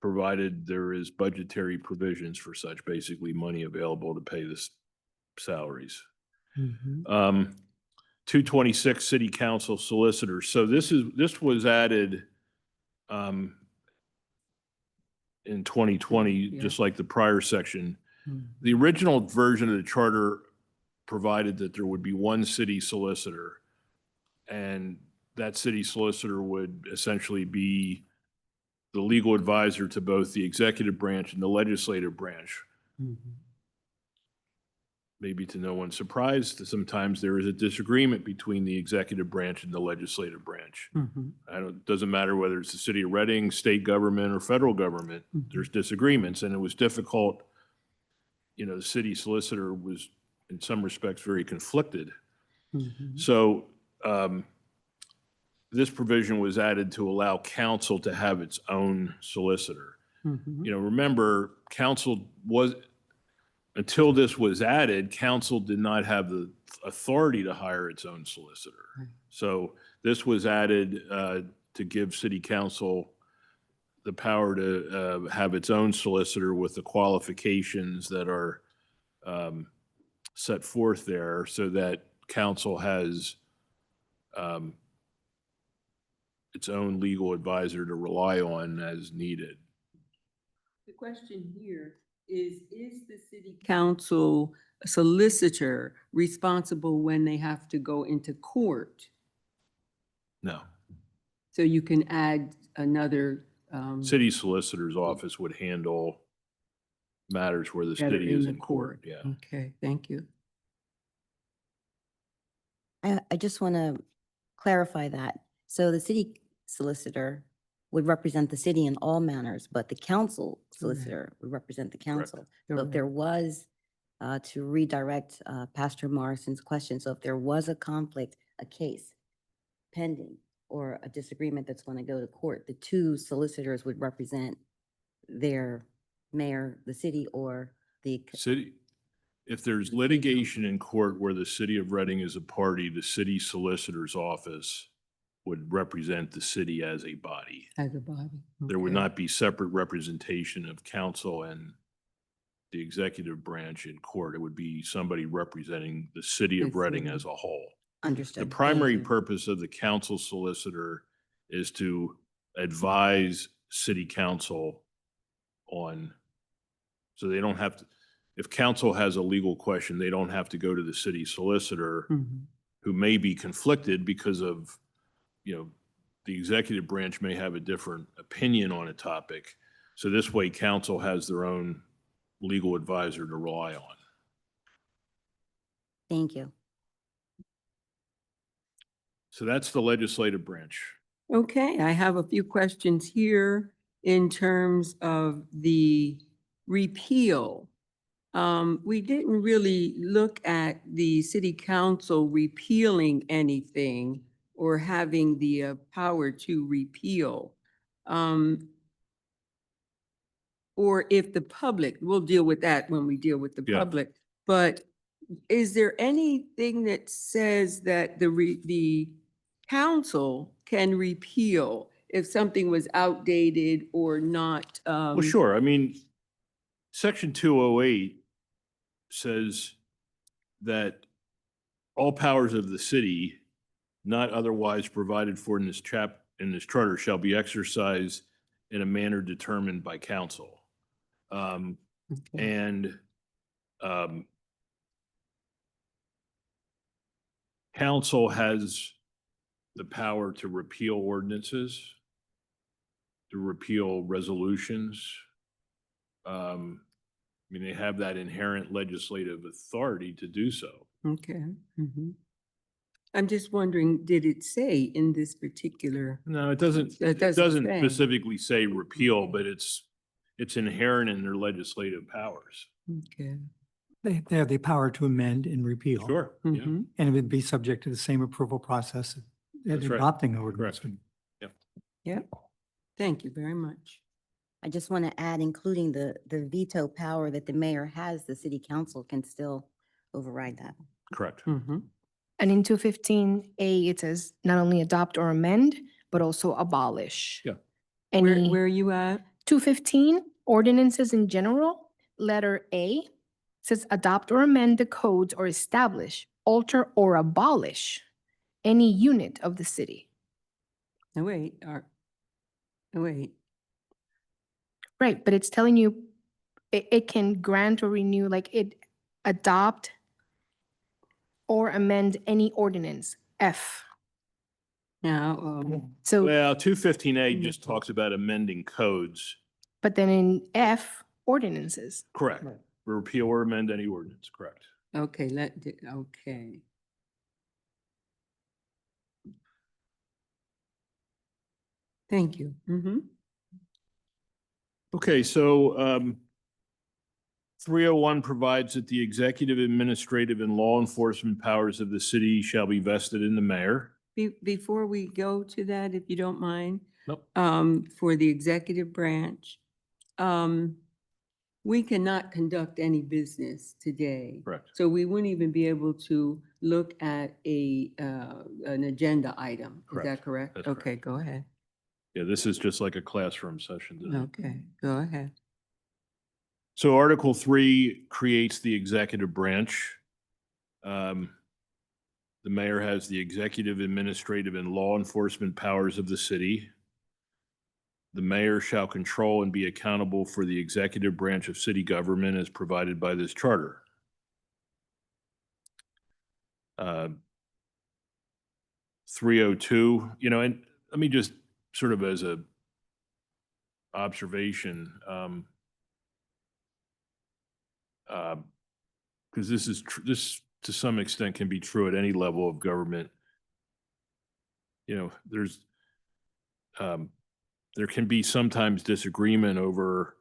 provided there is budgetary provisions for such, basically money available to pay the salaries. Mhm. 226 city council solicitors. So this was added in 2020, Yeah. just like the prior section. Mhm. The original version of the charter provided that there would be one city solicitor, and that city solicitor would essentially be the legal advisor to both the executive branch and the legislative branch. Mhm. Maybe to no one's surprise, sometimes there is a disagreement between the executive branch and the legislative branch. Mhm. It doesn't matter whether it's the city of Reading, state government, or federal government, Mhm. there's disagreements, and it was difficult. The city solicitor was, in some respects, very conflicted. Mhm. So this provision was added to allow council to have its own solicitor. Mhm. Remember, until this was added, council did not have the authority to hire its own solicitor. Right. So this was added to give city council the power to have its own solicitor with the qualifications that are set forth there, so that council has its own legal advisor to rely on as needed. The question here is the city council solicitor responsible when they have to go into court? No. So you can add another. City solicitor's office would handle matters where the that are city is the in court. Yeah. Okay, thank you. I just want to clarify that. So the city solicitor would represent the city in all manners, but the council solicitor would represent the council. So if there was, to redirect Pastor Morrison's question, so if there was a conflict, a case pending, or a disagreement that's going to go to court, the two solicitors would represent their mayor, the city, or the. City, if there's litigation in court where the city of Reading is a party, the city solicitor's office would represent the city as a body. As a body. There would Okay. not be separate representation of council and the executive branch in court. It would be somebody representing the city of The Reading city. as a whole. Understood. The Thank primary you. purpose of the council solicitor is to advise city council on, so they don't have to, if council has a legal question, they don't have to go to the city solicitor, Mhm. who may be conflicted because of, the executive branch may have a different opinion on a topic. So this way, council has their own legal advisor to rely on. Thank you. So that's the legislative branch. Okay, I have a few questions here in terms of the repeal. We didn't really look at the city council repealing anything or having the power to repeal. Or if the public, we'll deal with that when we deal with the Yeah. public. But is there anything that says that the council can repeal? if something was outdated or not. Well, sure. I mean, section 208 says that all powers of the city not otherwise provided for in this charter shall be exercised in a manner determined by council. Okay. And council has the power to repeal ordinances, to repeal resolutions. I mean, they have that inherent legislative authority to do so. Okay. Mhm. I'm just wondering, did it say in this particular? No, it doesn't, It it doesn't doesn't say. specifically say repeal, Okay. but it's inherent in their legislative powers. Okay. They have the power to amend and repeal. Sure, yeah. Mhm. And it would be subject to the same approval process at That's right. adopting ordinance. Correct. Yep. Thank you very much. I just want to add, including the veto power that the mayor has, the city council can still override that. Correct. Mhm. And in 215A, it says not only adopt or amend, but also abolish. Yeah. Any Where are you at? 215 ordinances in general, letter A says adopt or amend the codes or establish, alter or abolish any unit of the city. No, wait, no, wait. Right, but it's telling you it can grant or renew, like it adopt or amend any ordinance, F. Now, So, Well, 215A Mm. just talks about amending codes. but then in F, ordinances. Correct. Repeal or amend any ordinance, correct. okay, okay. Thank you. Mm-hmm. Okay, so 301 provides that the executive, administrative, and law enforcement powers of the city shall be vested in the mayor. Before we go to that, if you don't mind. Nope. For the executive branch, we cannot conduct any business today. Correct. So we wouldn't even be able to look at an agenda item. Is that Correct. correct? That's correct. Okay, go ahead. Yeah, this is just like a classroom session today. Okay, go ahead. So Article 3 creates the executive branch. The mayor has the executive, administrative, and law enforcement powers of the city. The mayor shall control and be accountable for the executive branch of city government as provided by this charter. 302, and let me just sort of as a observation, because this to some extent can be true at any level of government. There's there can be sometimes disagreement over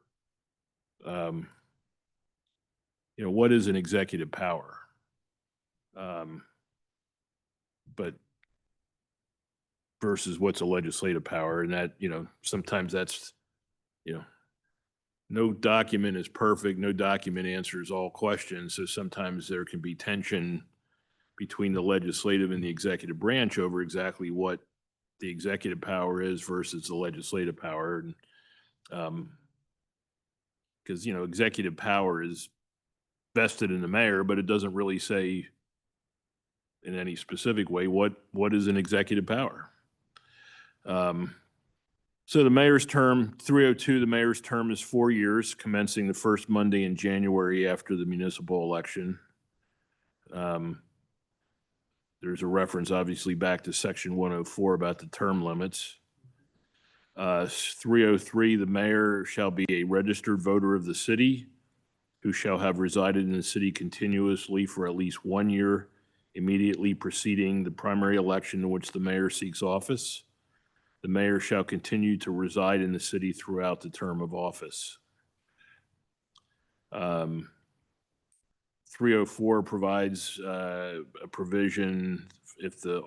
what is an executive power, but versus what's a legislative power, and that sometimes that's no document is perfect, no document answers all questions, so sometimes there can be tension between the legislative and the executive branch over exactly what the executive power is versus the legislative power. And because executive power is vested in the mayor, but it doesn't really say in any specific way what is an executive power. So the mayor's term, 302, the mayor's term is 4 years, commencing the first Monday in January after the municipal election. There's a reference, obviously, back to Section 104 about the term limits. 303, the mayor shall be a registered voter of the city who shall have resided in the city continuously for at least 1 year immediately preceding the primary election in which the mayor seeks office. The mayor shall continue to reside in the city throughout the term of office. 304 provides a provision if the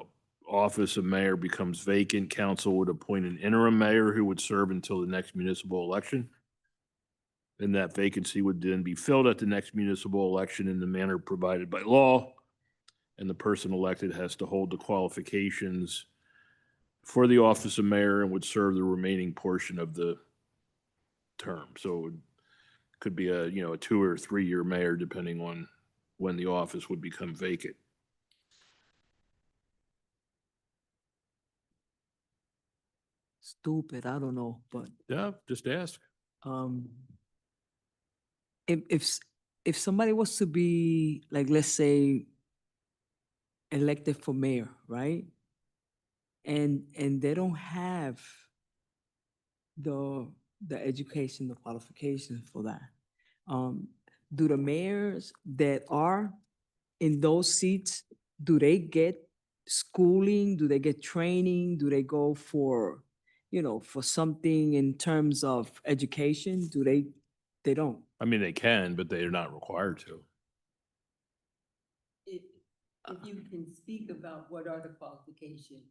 office of mayor becomes vacant, council would appoint an interim mayor who would serve until the next municipal election. And that vacancy would then be filled at the next municipal election in the manner provided by law. And the person elected has to hold the qualifications for the office of mayor and would serve the remaining portion of the term. So it could be a, you know, a 2 or 3 year mayor, depending on when the office would become vacant. Stupid, I don't know, but Yeah, just ask. um, if somebody was to be, like, let's say, elected for mayor, right? And they don't have the education, the qualifications for that. Do the mayors that are in those seats, do they get schooling? Do they get training? Do they go for, you know, for something in terms of education? Do they don't? I mean, they can, but they're not required to. If you can speak about what are the qualifications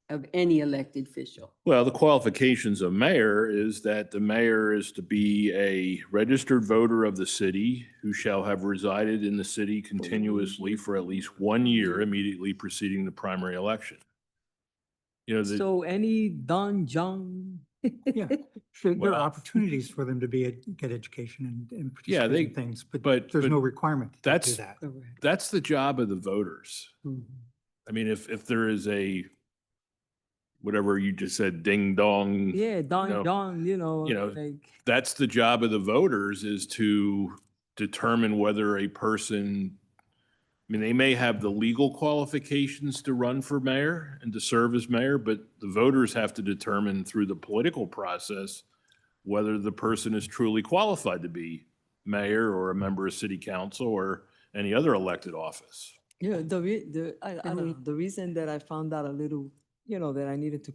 of any elected official. Well, the qualifications of mayor is that the mayor is to be a registered voter of the city who shall have resided in the city continuously for at least 1 year immediately preceding the primary election. You know, So any Don John? Yeah. There are Well- opportunities for them to get education and Yeah, participate in they- things, but- but there's but no requirement to do that's- that. Correct. that's the job of the voters. I mean, if there is a, whatever you just said, ding dong. Yeah, Don know, John, you know, like, That's the job of the voters, is to determine whether a person, I mean, they may have the legal qualifications to run for mayor and to serve as mayor, but the voters have to determine through the political process whether the person is truly qualified to be mayor or a member of city council or any other elected office. yeah, I don't know, Agreed. the reason that I found out a little, that I needed to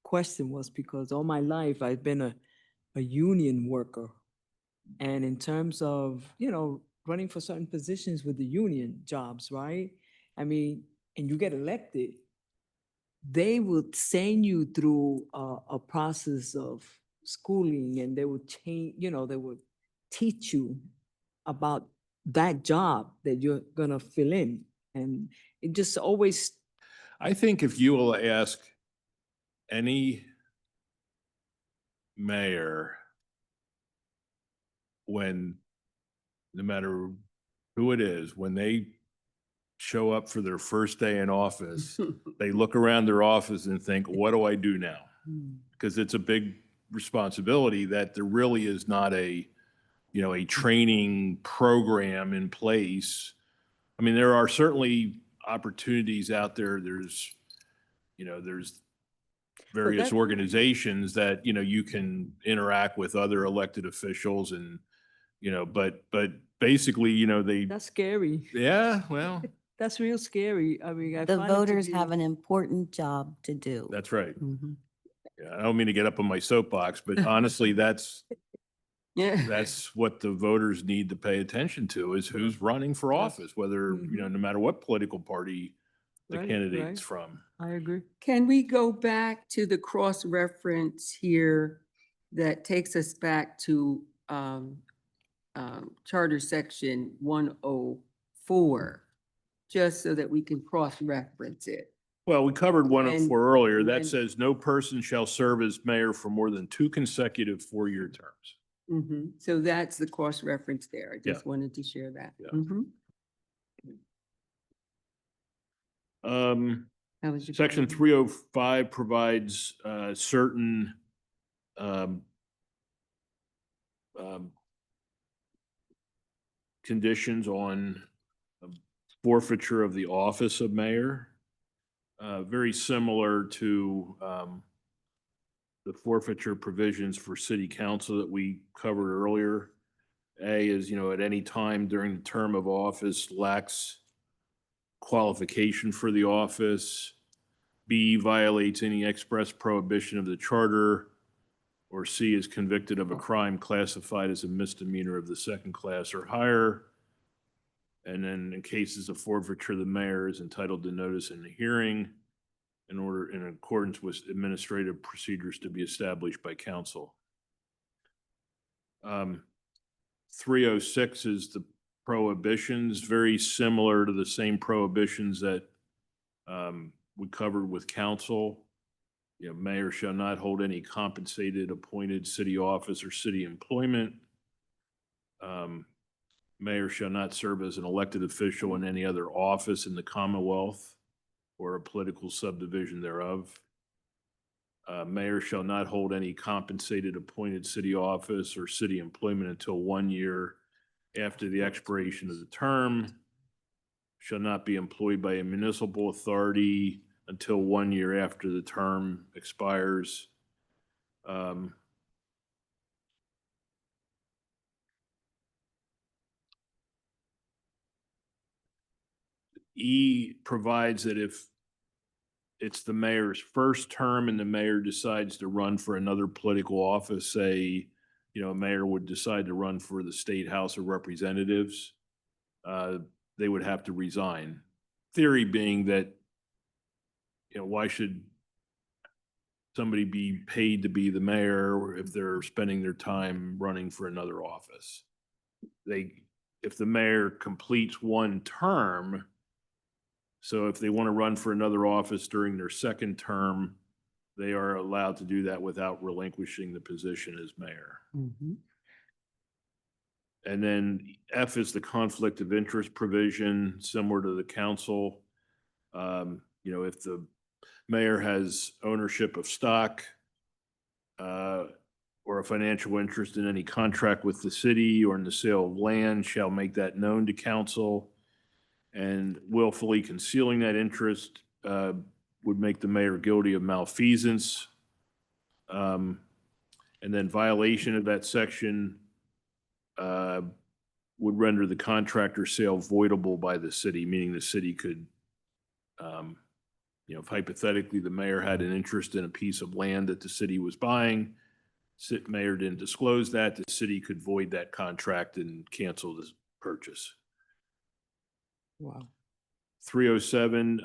question was because all my life I've been a union worker. And in terms of, running for certain positions with the union jobs, right? I mean, and you get elected, they would send you through a process of schooling, and they would change, they would teach you about that job that you're gonna fill in. And it just always, I think if you will ask any mayor, when, no matter who it is, when they show up for their first day in office, they look around their office and think, what do I do now? Because it's a big responsibility that there really is not a, a training program in place. I mean, there are certainly opportunities out there. There's various that- organizations that, you can interact with other elected officials and, but basically, that's scary. yeah, well, That's real scary. I mean, I The find it to voters be- have an important job to do. that's right. Mhm. Yeah, I don't mean to get up on my soapbox, but honestly, that's Yeah. what the voters need to pay attention to, is who's running for office, whether, no matter what political party the Right, candidate's right. from. I agree. Can we go back to the cross-reference here that takes us back to Charter Section 104, just so that we can cross-reference it? Well, we covered 104 earlier. That when- says no person shall serve as mayor for more than 2 consecutive 4-year terms. So that's the cross-reference there. I Yeah. just wanted to share that. Yeah. Mhm. That was your Section comment? 305 provides certain um, conditions on forfeiture of the office of mayor, very similar to the forfeiture provisions for city council that we covered earlier. A is, at any time during the term of office lacks qualification for the office. B, violates any express prohibition of the charter. Or C, is convicted of a crime classified as a misdemeanor of the second class or higher. And then in cases of forfeiture, the mayor is entitled to notice in the hearing in accordance with administrative procedures to be established by council. 306 is the prohibitions, very similar to the same prohibitions that we covered with council. Mayor shall not hold any compensated appointed city office or city employment. Mayor shall not serve as an elected official in any other office in the Commonwealth or a political subdivision thereof. Mayor shall not hold any compensated appointed city office or city employment until 1 year after the expiration of the term. Shall not be employed by a municipal authority until 1 year after the term expires. E provides that if it's the mayor's first term and the mayor decides to run for another political office, say, a mayor would decide to run for the State House of Representatives, they would have to resign. Theory being that, why should somebody be paid to be the mayor if they're spending their time running for another office? If the mayor completes one term, so if they want to run for another office during their second term, they are allowed to do that without relinquishing the position as mayor. Mhm. And then F is the conflict of interest provision, similar to the council. If the mayor has ownership of stock or a financial interest in any contract with the city or in the sale of land, shall make that known to council. And willfully concealing that interest would make the mayor guilty of malfeasance. And then violation of that section would render the contractor sale voidable by the city, meaning the city could, if hypothetically the mayor had an interest in a piece of land that the city was buying, mayor didn't disclose that, the city could void that contract and cancel the purchase. Wow. 307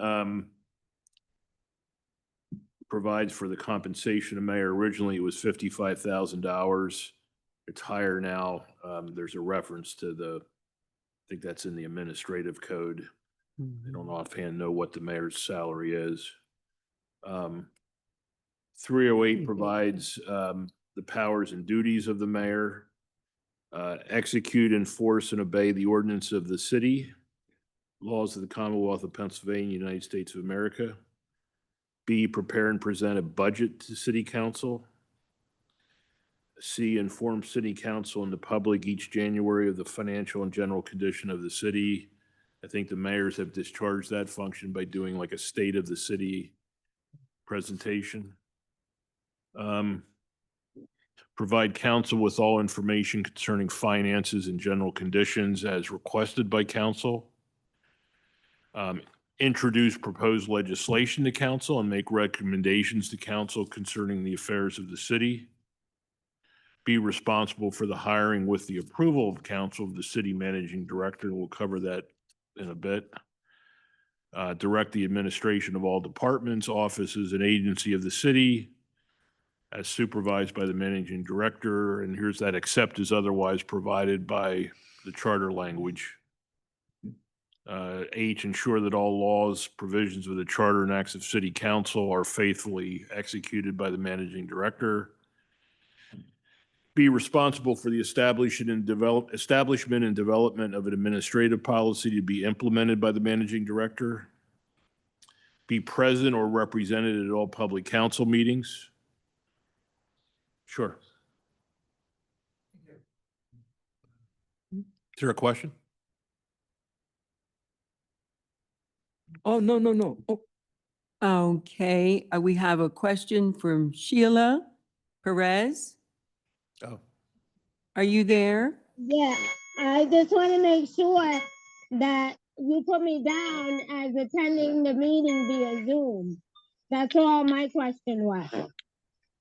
provides for the compensation of mayor. Originally, it was $55,000. It's higher now. There's a reference to I think that's in the administrative code. I don't offhand know what the mayor's salary is. 308 provides the powers and duties of the mayor. Execute, enforce, and obey the ordinance of the city, laws of the Commonwealth of Pennsylvania, United States of America. B, prepare and present a budget to city council. C, inform city council and the public each January of the financial and general condition of the city. I think the mayors have discharged that function by doing like a state of the city presentation. Provide council with all information concerning finances and general conditions as requested by council. Introduce proposed legislation to council and make recommendations to council concerning the affairs of the city. Be responsible for the hiring with the approval of council of the city managing director. We'll cover that in a bit. Direct the administration of all departments, offices, and agency of the city as supervised by the managing director. And here's that, except as otherwise provided by the charter language. H, ensure that all laws, provisions of the charter and acts of city council are faithfully executed by the managing director. Be responsible for the establishment and development of an administrative policy to be implemented by the managing director. Be present or represented at all public council meetings. Sure. Is there a question? Oh, no, no, no. Oh, Okay, we have a question from Sheila Perez. Oh. Are you there? Yeah, I just want to make sure that you put me down as attending the meeting via Zoom. That's all my question was.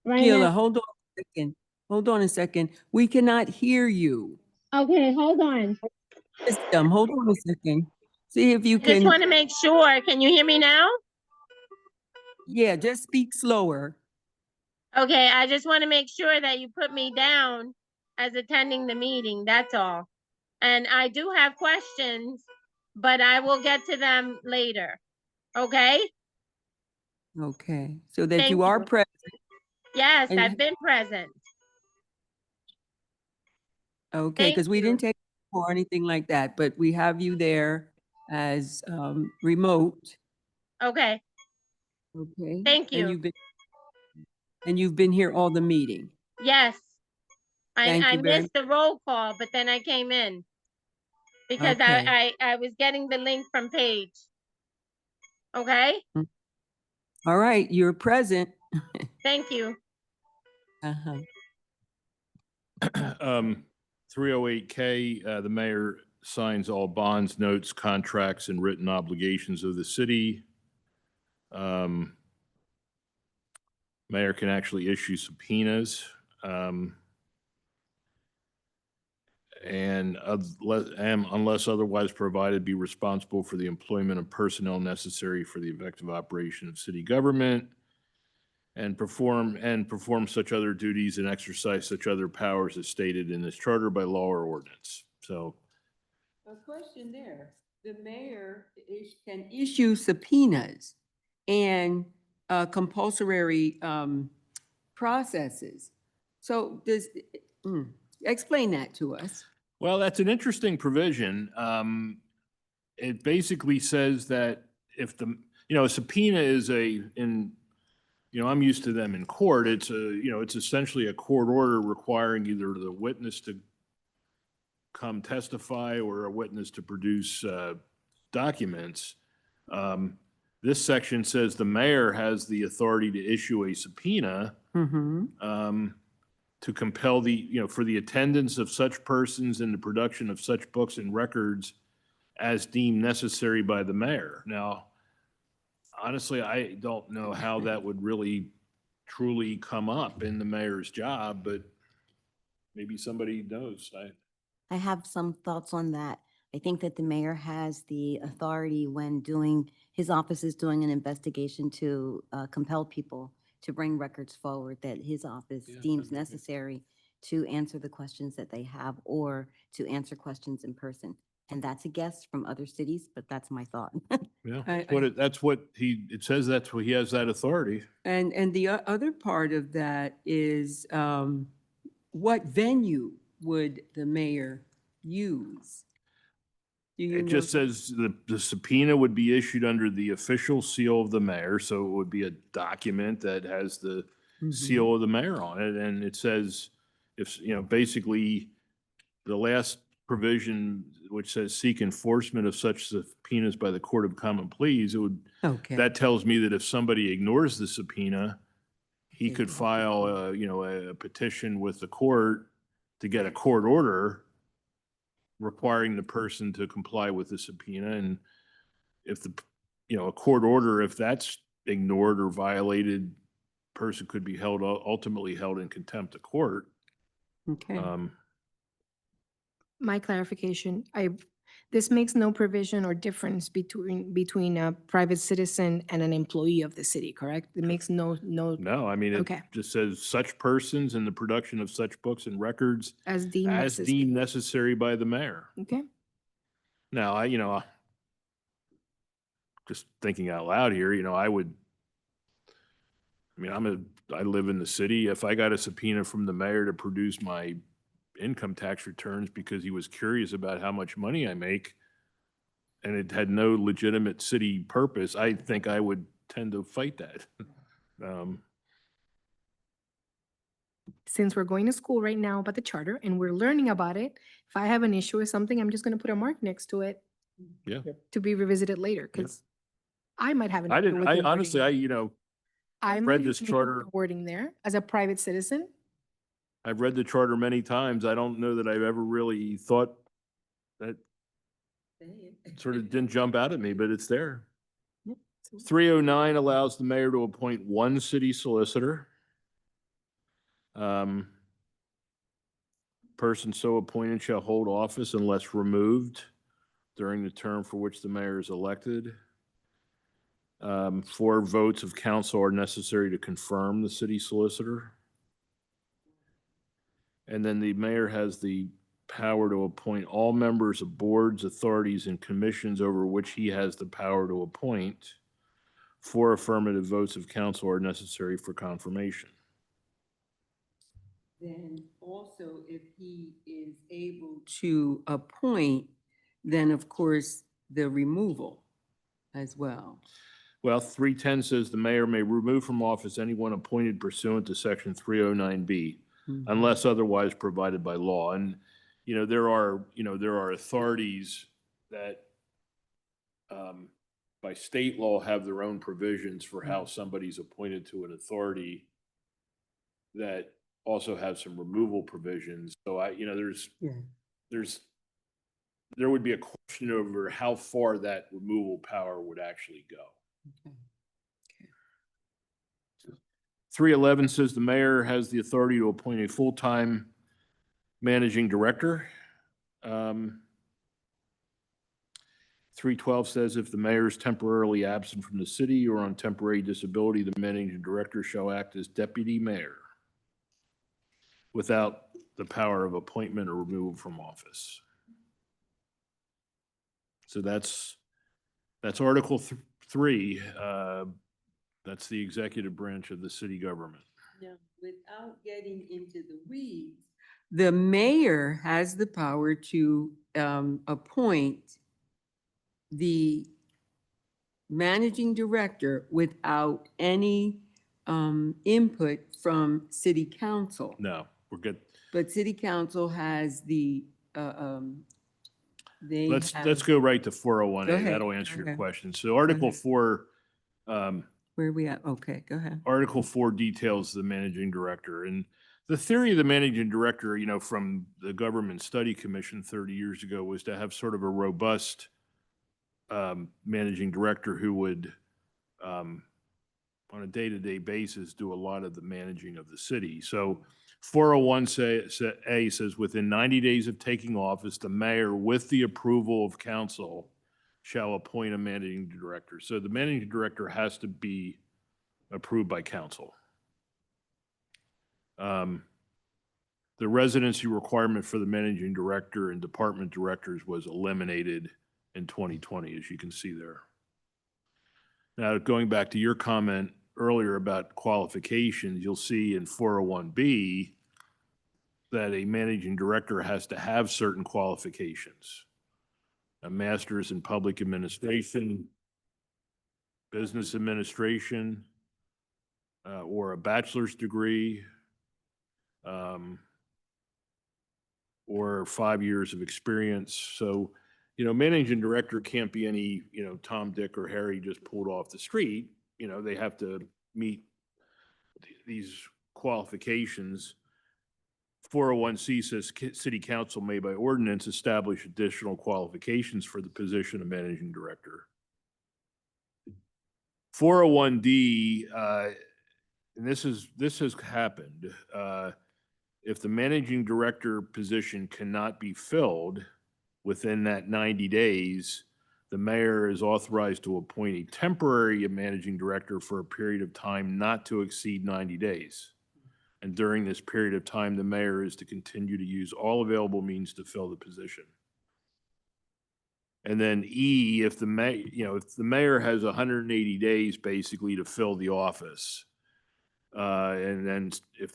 Right Sheila, now. hold on a second. Hold on a second. We cannot hear you. Okay, hold on. System, hold on a second. See if you Just can, want to make sure. Can you hear me now? yeah, just speak slower. Okay, I just want to make sure that you put me down as attending the meeting. That's all. And I do have questions, but I will get to them later. Okay? Okay, so that Thank you are you. present. Yes, And- I've been present. Okay, Thank because we you. didn't take or anything like that, but we have you there as remote. Okay, Okay. Thank you. And you've been here all the meeting. yes. Thank I you very missed the roll call, but then I came in because Okay. I was getting the link from Paige. Okay, All right, you're present. thank you. Uh-huh. 308K, the mayor signs all bonds, notes, contracts, and written obligations of the city. Mayor can actually issue subpoenas. And unless otherwise provided, be responsible for the employment of personnel necessary for the effective operation of city government and perform such other duties and exercise such other powers as stated in this charter by law or ordinance. So A question there. The mayor can issue subpoenas and compulsory processes. So explain that to us. well, that's an interesting provision. It basically says that if a subpoena is I'm used to them in court. It's essentially a court order requiring either the witness to come testify or a witness to produce documents. This section says the mayor has the authority to issue a subpoena Mm-hmm. to compel for the attendance of such persons and the production of such books and records as deemed necessary by the mayor. Now, honestly, I don't know how that would really truly come up in the mayor's job, but maybe somebody knows. I have some thoughts on that. I think that the mayor has the authority when his office is doing an investigation to compel people to bring records forward that his office Yeah, deems that'd be good. necessary to answer the questions that they have or to answer questions in person. And that's a guess from other cities, but that's my thought. Yeah, I- it says that's what he has that authority. And the other part of that is what venue would the mayor use? Do you It know? just says the subpoena would be issued under the official seal of the mayor, so it would be a document that has the Mhm. seal of the mayor on it, and it says, basically, the last provision, which says seek enforcement of such subpoenas by the Court of Common Pleas, Okay. that tells me that if somebody ignores the subpoena, he Okay. could file, a petition with the court to get a court order requiring the person to comply with the subpoena. And if a court order, if that's ignored or violated, person could be ultimately held in contempt of court. Okay. My clarification, this makes no provision or difference between a private citizen and an employee of the city, correct? It makes no, No, I mean, it Okay. just says such persons in the production of such books and records as deemed as necessary. deemed necessary by the mayor. Okay, Now, just thinking out loud here, I live in the city. If I got a subpoena from the mayor to produce my income tax returns because he was curious about how much money I make and it had no legitimate city purpose, I think I would tend to fight that. since we're going to school right now about the charter and we're learning about it, if I have an issue with something, I'm just gonna put a mark next to it Yeah. to be revisited later, because I might have an issue with the wording. Honestly, I read might have this an issue with the charter. wording there as a private citizen. I've read the charter many times. I don't know that I've ever really thought that sort of didn't jump out at me, but it's there. 309 allows the mayor to appoint one city solicitor. Person so appointed shall hold office unless removed during the term for which the mayor is elected. 4 votes of council are necessary to confirm the city solicitor. And then the mayor has the power to appoint all members of boards, authorities, and commissions over which he has the power to appoint. 4 affirmative votes of council are necessary for confirmation. Then also, if he is able to appoint, then of course, the removal as well. Well, 310 says the mayor may remove from office anyone appointed pursuant to section 309B unless otherwise provided by law. And, there are authorities that by state law have their own provisions for how somebody's appointed to an authority that also have some removal provisions. So Yeah. there would be a question over how far that removal power would actually go. Okay. 311 says the mayor has the authority to appoint a full-time managing director. 312 says if the mayor is temporarily absent from the city or on temporary disability, the managing director shall act as deputy mayor without the power of appointment or removal from office. So that's Article 3. That's the executive branch of the city government. Now, without getting into the weeds, the mayor has the power to appoint the managing director without any input from city council. No, we're good. But city council has the, they Let's have, go right to Go 401A. ahead. That'll answer Go your ahead. question. So Article ahead. 4, where are we at? Okay, go ahead. Article 4 details the managing director. And the theory of the managing director, from the Government Study Commission 30 years ago was to have sort of a robust managing director who would, on a day-to-day basis, do a lot of the managing of the city. So 401A says within 90 days of taking office, the mayor, with the approval of council, shall appoint a managing director. So the managing director has to be approved by council. The residency requirement for the managing director and department directors was eliminated in 2020, as you can see there. Now, going back to your comment earlier about qualifications, you'll see in 401B that a managing director has to have certain qualifications. A master's in public administration, business administration, or a bachelor's degree, or 5 years of experience. So, managing director can't be any, Tom, Dick, or Harry just pulled off the street. They have to meet these qualifications. 401C says city council may by ordinance establish additional qualifications for the position of managing director. 401D, and this has happened, if the managing director position cannot be filled within that 90 days, the mayor is authorized to appoint a temporary managing director for a period of time not to exceed 90 days. And during this period of time, the mayor is to continue to use all available means to fill the position. And then E, if the mayor has 180 days basically to fill the office, and then if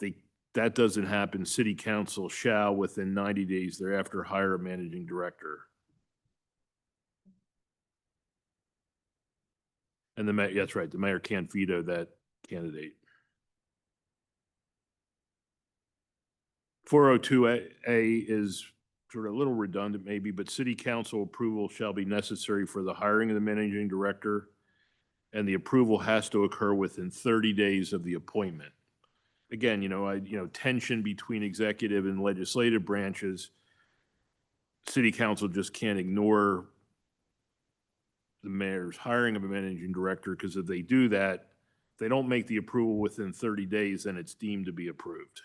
that doesn't happen, city council shall within 90 days thereafter hire a managing director. And that's right, the mayor can't veto that candidate. 402A is sort of a little redundant maybe, but city council approval shall be necessary for the hiring of the managing director, and the approval has to occur within 30 days of the appointment. Again, tension between executive and legislative branches. City council just can't ignore the mayor's hiring of a managing director, because if they do that, if they don't make the approval within 30 days, then it's deemed to be approved.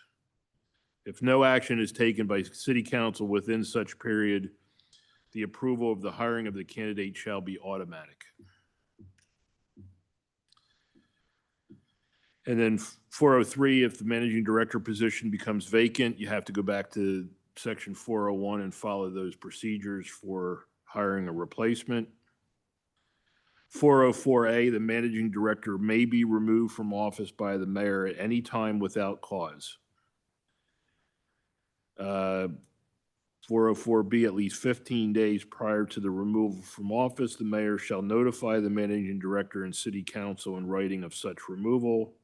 If no action is taken by city council within such period, the approval of the hiring of the candidate shall be automatic. And then 403, if the managing director position becomes vacant, you have to go back to section 401 and follow those procedures for hiring a replacement. 404A, the managing director may be removed from office by the mayor at any time without cause. 404B, at least 15 days prior to the removal from office, the mayor shall notify the managing director and city council in writing of such removal.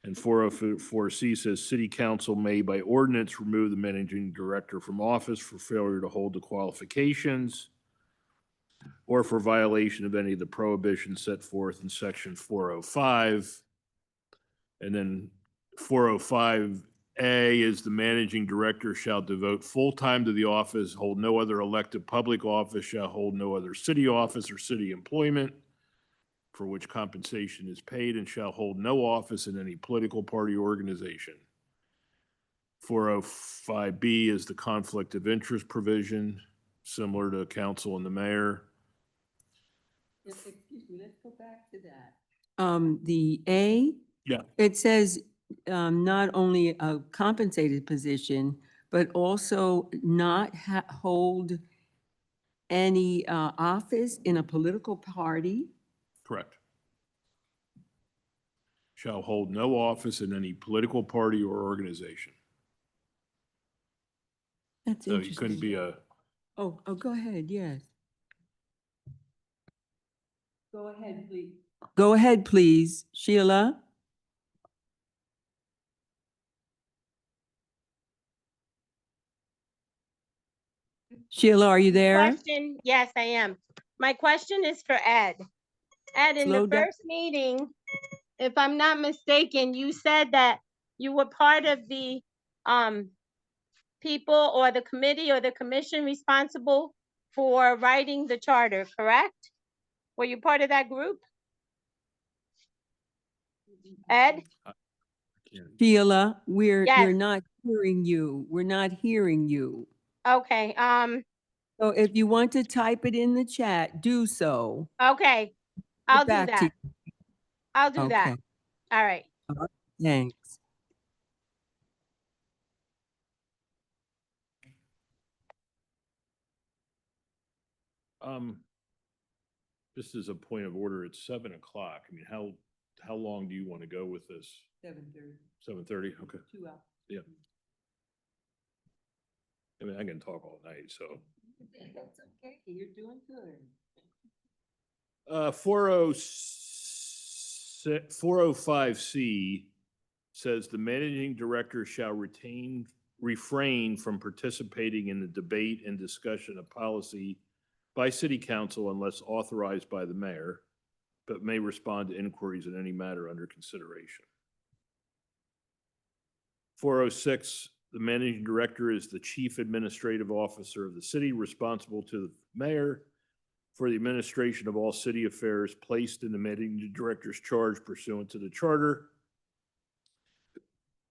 And 404C says city council may by ordinance remove the managing director from office for failure to hold the qualifications or for violation of any of the prohibitions set forth in section 405. And then 405A is the managing director shall devote full time to the office, hold no other elected public office, shall hold no other city office or city employment for which compensation is paid, and shall hold no office in any political party or organization. 405B is the conflict of interest provision, similar to council and the mayor. Excuse me, let's go back to that. The A? Yeah. It says, not only a compensated position, but also not hold any, office in a political party. Correct. Shall hold no office in any political party or organization. That's So you interesting. couldn't be a, Oh, go ahead, yes. Go ahead, please. Go ahead, please, Sheila. Sheila, are you there? Question, yes, I am. My question is for Ed. Ed, in Slow the down. first meeting, if I'm not mistaken, you said that you were part of the people or the committee or the commission responsible for writing the charter, correct? Were you part of that group? Ed? Sheila, we're Yes. not hearing you. We're not hearing you. Okay, So if you want to type it in the chat, do so. okay, Get I'll do back to that. I'll do that. Okay, All right. thanks. Just as a point of order, it's 7 o'clock. I mean, how long do you want to go with this? 7:30. 7:30? Okay. 2 hours. Yeah. I mean, I can talk all night, so. That's okay. You're doing good. 405C says the managing director shall refrain from participating in the debate and discussion of policy by city council unless authorized by the mayor, but may respond to inquiries in any matter under consideration. 406, the managing director is the chief administrative officer of the city, responsible to the mayor for the administration of all city affairs placed in the managing director's charge pursuant to the charter.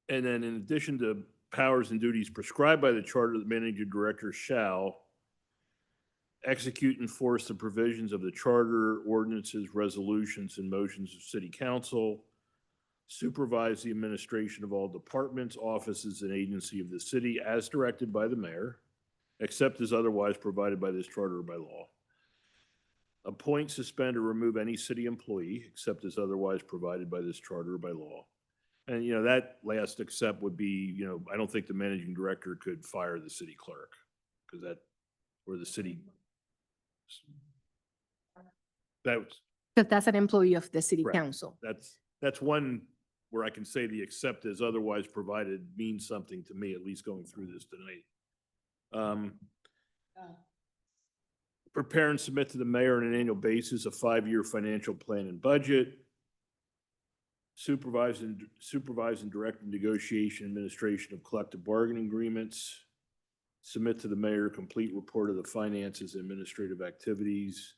And then in addition to powers and duties prescribed by the charter, the managing director shall execute and enforce the provisions of the charter, ordinances, resolutions, and motions of city council, supervise the administration of all departments, offices, and agency of the city as directed by the mayor, except as otherwise provided by this charter or by law. Appoint, suspend, or remove any city employee, except as otherwise provided by this charter or by law. And, that last except would be, I don't think the managing director could fire the city clerk, because or the city. That's an employee of the city Correct. council. That's one where I can say the except as otherwise provided means something to me, at least going through this tonight. Prepare and submit to the mayor on an annual basis a 5-year financial plan and budget. Supervise and direct the negotiation, administration of collective bargaining agreements. Submit to the mayor a complete report of the finances and administrative activities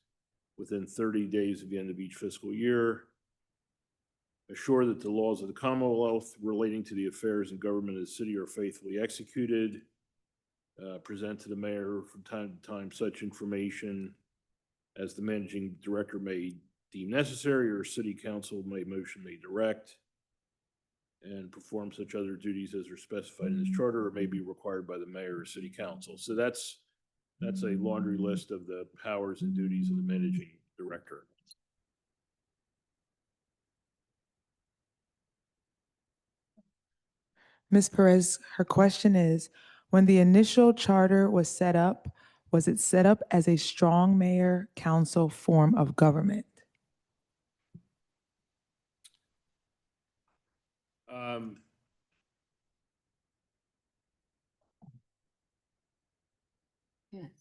within 30 days of the end of each fiscal year. Assure that the laws of the Commonwealth relating to the affairs and government of the city are faithfully executed. Present to the mayor from time to time such information as the managing director may deem necessary or city council may direct, and perform such other duties as are specified in this charter or may be required by the mayor or city council. So that's a laundry list of the powers and duties of the managing director. Ms. Perez, her question is, when the initial charter was set up, was it set up as a strong mayor council form of government? Um, Yes.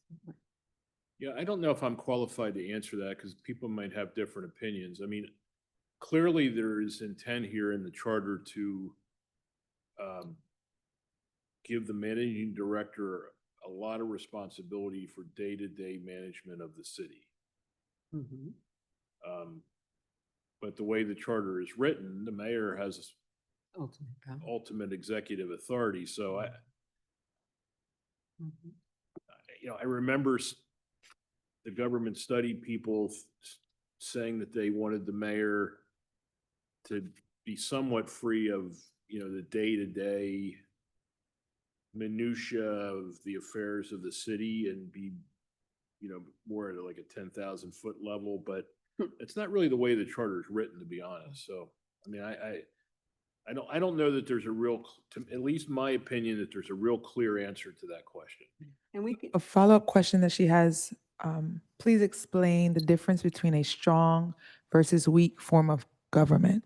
Yeah, I don't know if I'm qualified to answer that because people might have different opinions. I mean, clearly there is intent here in the charter to give the managing director a lot of responsibility for day-to-day management of the city. Mhm. But the way the charter is written, the mayor has Ultimate power. ultimate executive authority. So Mhm. I remember the government study people saying that they wanted the mayor to be somewhat free of, the day-to-day minutia of the affairs of the city and be, more at like a 10,000-foot level, but it's not really the way the charter is written, to be honest. So, I mean, I don't know that there's a real, at least my opinion, that there's a real clear answer to that question. And we could, A follow-up question that she has, please explain the difference between a strong versus weak form of government.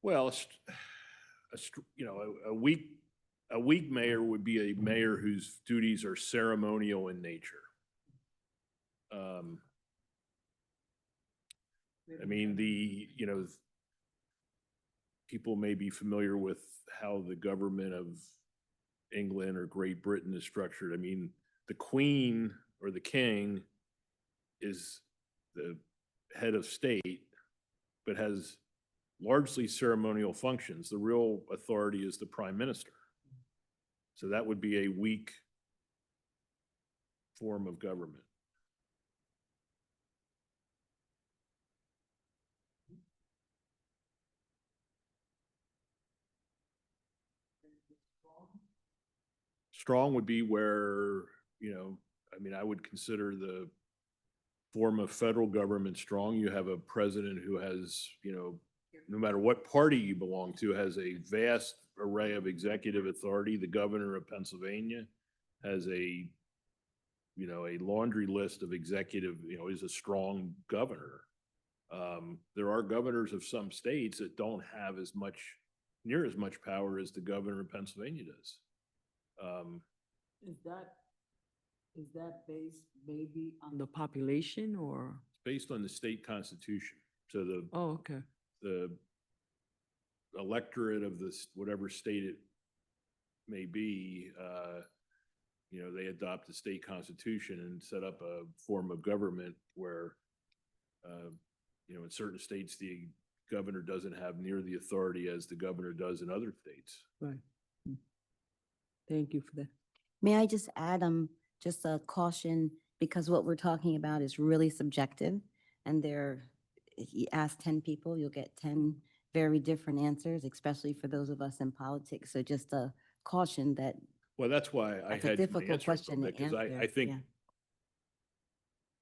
Well, a weak mayor would be a mayor whose duties are ceremonial in nature. I mean, people may be familiar with how the government of England or Great Britain is structured. I mean, the Queen or the King is the head of state, but has largely ceremonial functions. The real authority is the Prime Minister. So that would be a weak form of government. Strong would be where, I mean, I would consider the form of federal government strong. You have a president who has, no matter what party you belong to, has a vast array of executive authority. The governor of Pennsylvania has a laundry list of executive, is a strong governor. There are governors of some states that don't have near as much power as the governor of Pennsylvania does. Is that based maybe on the population or? Based on the state constitution. So Oh, okay. the electorate of this, whatever state it may be, they adopt the state constitution and set up a form of government where, in certain states, the governor doesn't have near the authority as the governor does in other states. Right. Thank you for that. May I just add, just a caution, because what we're talking about is really subjective, and if you ask 10 people, you'll get 10 very different answers, especially for those of us in politics. So just a caution that Well, that's why I That's a had difficult my answer question from to it, because answer. I think, Yeah.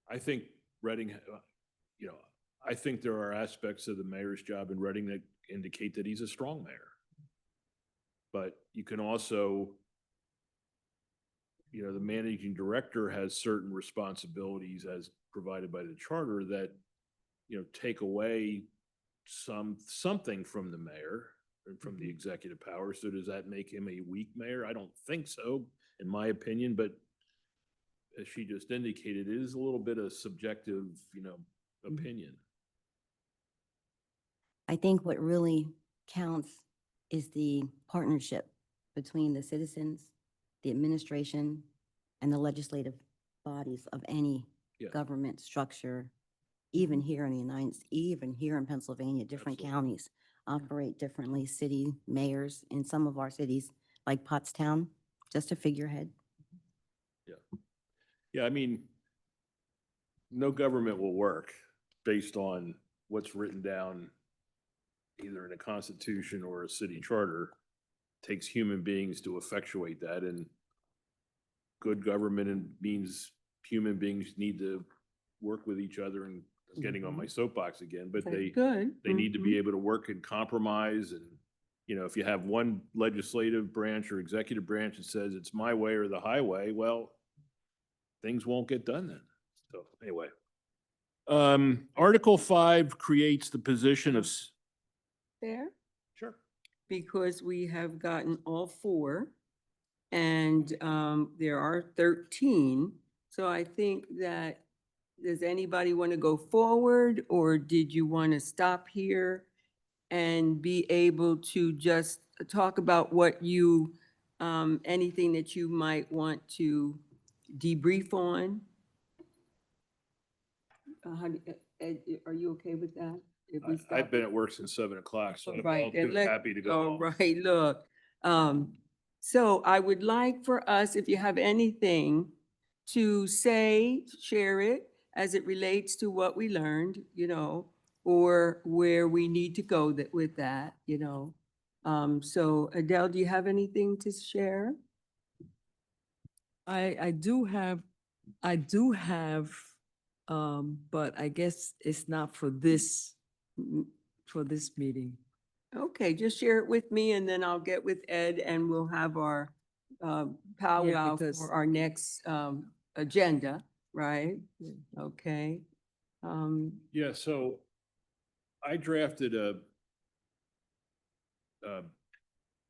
I think Reading, I think there are aspects of the mayor's job in Reading that indicate that he's a strong mayor. But you can also, the managing director has certain responsibilities as provided by the charter that, take away something from the mayor and from the executive power. So does that make him a weak mayor? I don't think so, in my opinion, but as she just indicated, it is a little bit of subjective, opinion. I think what really counts is the partnership between the citizens, the administration, and the legislative bodies of any Yeah. government structure, even here in the even here in Pennsylvania, different Absolutely. counties operate differently, city mayors in some of our cities, like Pottstown, just a figurehead. Yeah, I mean, no government will work based on what's written down either in a constitution or a city charter. It takes human beings to effectuate that, and good government means human beings need to work with each other, and I'm getting on my soapbox again, but That's good. they need to be Mhm. able to work and compromise. And, you know, if you have one legislative branch or executive branch that says it's my way or the highway, well, things won't get done then. So anyway. Article 5 creates the position of. Fair? Sure. Because we have gotten all four, and there are 13. So I think that, does anybody want to go forward, or did you want to stop here and be able to just talk about what you, anything that you might want to debrief on? Ed, are you okay with that? If we stop I've been it? at work since 7 o'clock, so I'm Right, all and let- happy to go all home. right, look, so I would like for us, if you have anything to say, share it as it relates to what we learned, you know, or where we need to go that, with that, you know. So Adele, do you have anything to share? I do have, but I guess it's not for this meeting. Okay, just share it with me, and then I'll get with Ed and we'll have our powwow because- for our next agenda, right? Yeah. Okay. Yeah, so I drafted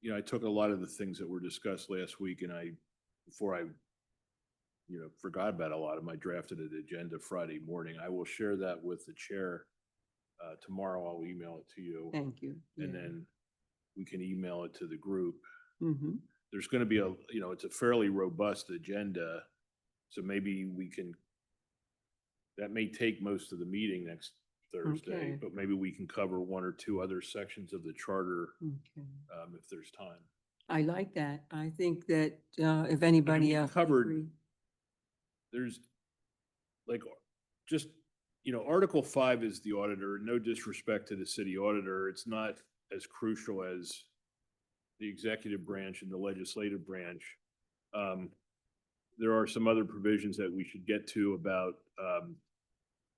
you know, I took a lot of the things that were discussed last week, and before I, you know, forgot about a lot of them, I drafted an agenda Friday morning. I will share that with the chair. Tomorrow I'll email it to you, Thank you. and then we can email it to the group. Mm-hmm. There's going to be you know, it's a fairly robust agenda, so maybe that may take most of the meeting next Thursday, Okay. but maybe we can cover one or two other sections of the charter Okay. if there's time. I like that. I think that if anybody we else. covered- agree- There's like, just, you know, Article 5 is the auditor. No disrespect to the city auditor. It's not as crucial as the executive branch and the legislative branch. There are some other provisions that we should get to about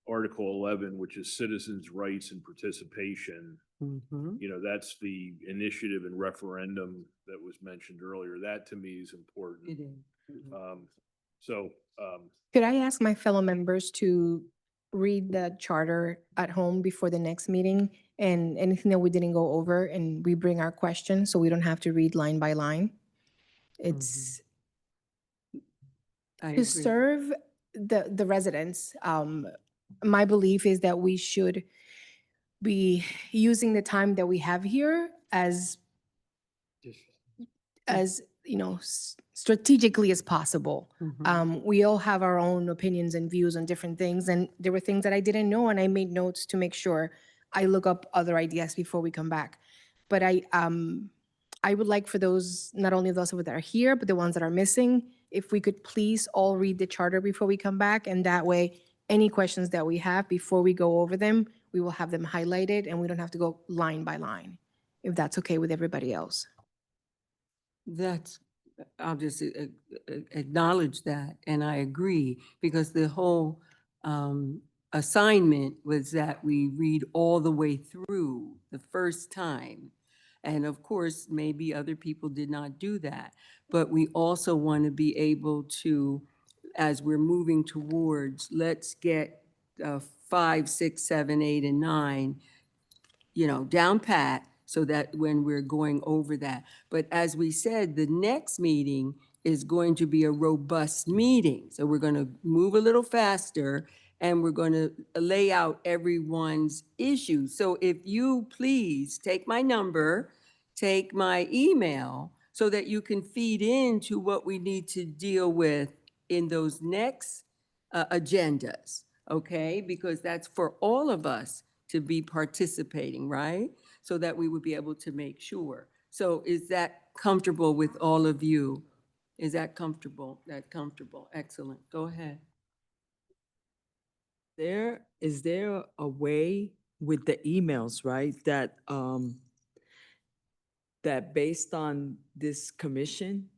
Article 11, which is citizens' rights and participation. Mhm. You know, that's the initiative and referendum that was mentioned earlier. That to me is important. It is. Mhm. So, Could I ask my fellow members to read the charter at home before the next meeting? And anything that we didn't go over, and we bring our questions, so we don't have to read line by line? It's I to agree. serve the residents. My belief is that we should be using the time that we have here as, you know, strategically as possible. Mhm. We all have our own opinions and views on different things, and there were things that I didn't know, and I made notes to make sure I look up other ideas before we come back. But I would like for those, not only those that are here, but the ones that are missing, if we could please all read the charter before we come back, and that way, any questions that we have before we go over them, we will have them highlighted, and we don't have to go line by line, if that's okay with everybody else. That's, I'll just acknowledge that, and I agree, because the whole assignment was that we read all the way through the first time. And of course, maybe other people did not do that, but we also want to be able to, as we're moving towards, let's get 5, 6, 7, 8, and 9, you know, down pat, so that when we're going over that. But as we said, the next meeting is going to be a robust meeting. So we're going to move a little faster, and we're going to lay out everyone's issues. So if you please take my number, take my email, so that you can feed into what we need to deal with in those next agendas, okay? Because that's for all of us to be participating, right? So that we would be able to make sure. So is that comfortable with all of you? Is that comfortable? That comfortable? Excellent. Go ahead. Is there a way with the emails, right, that, that based on this commission,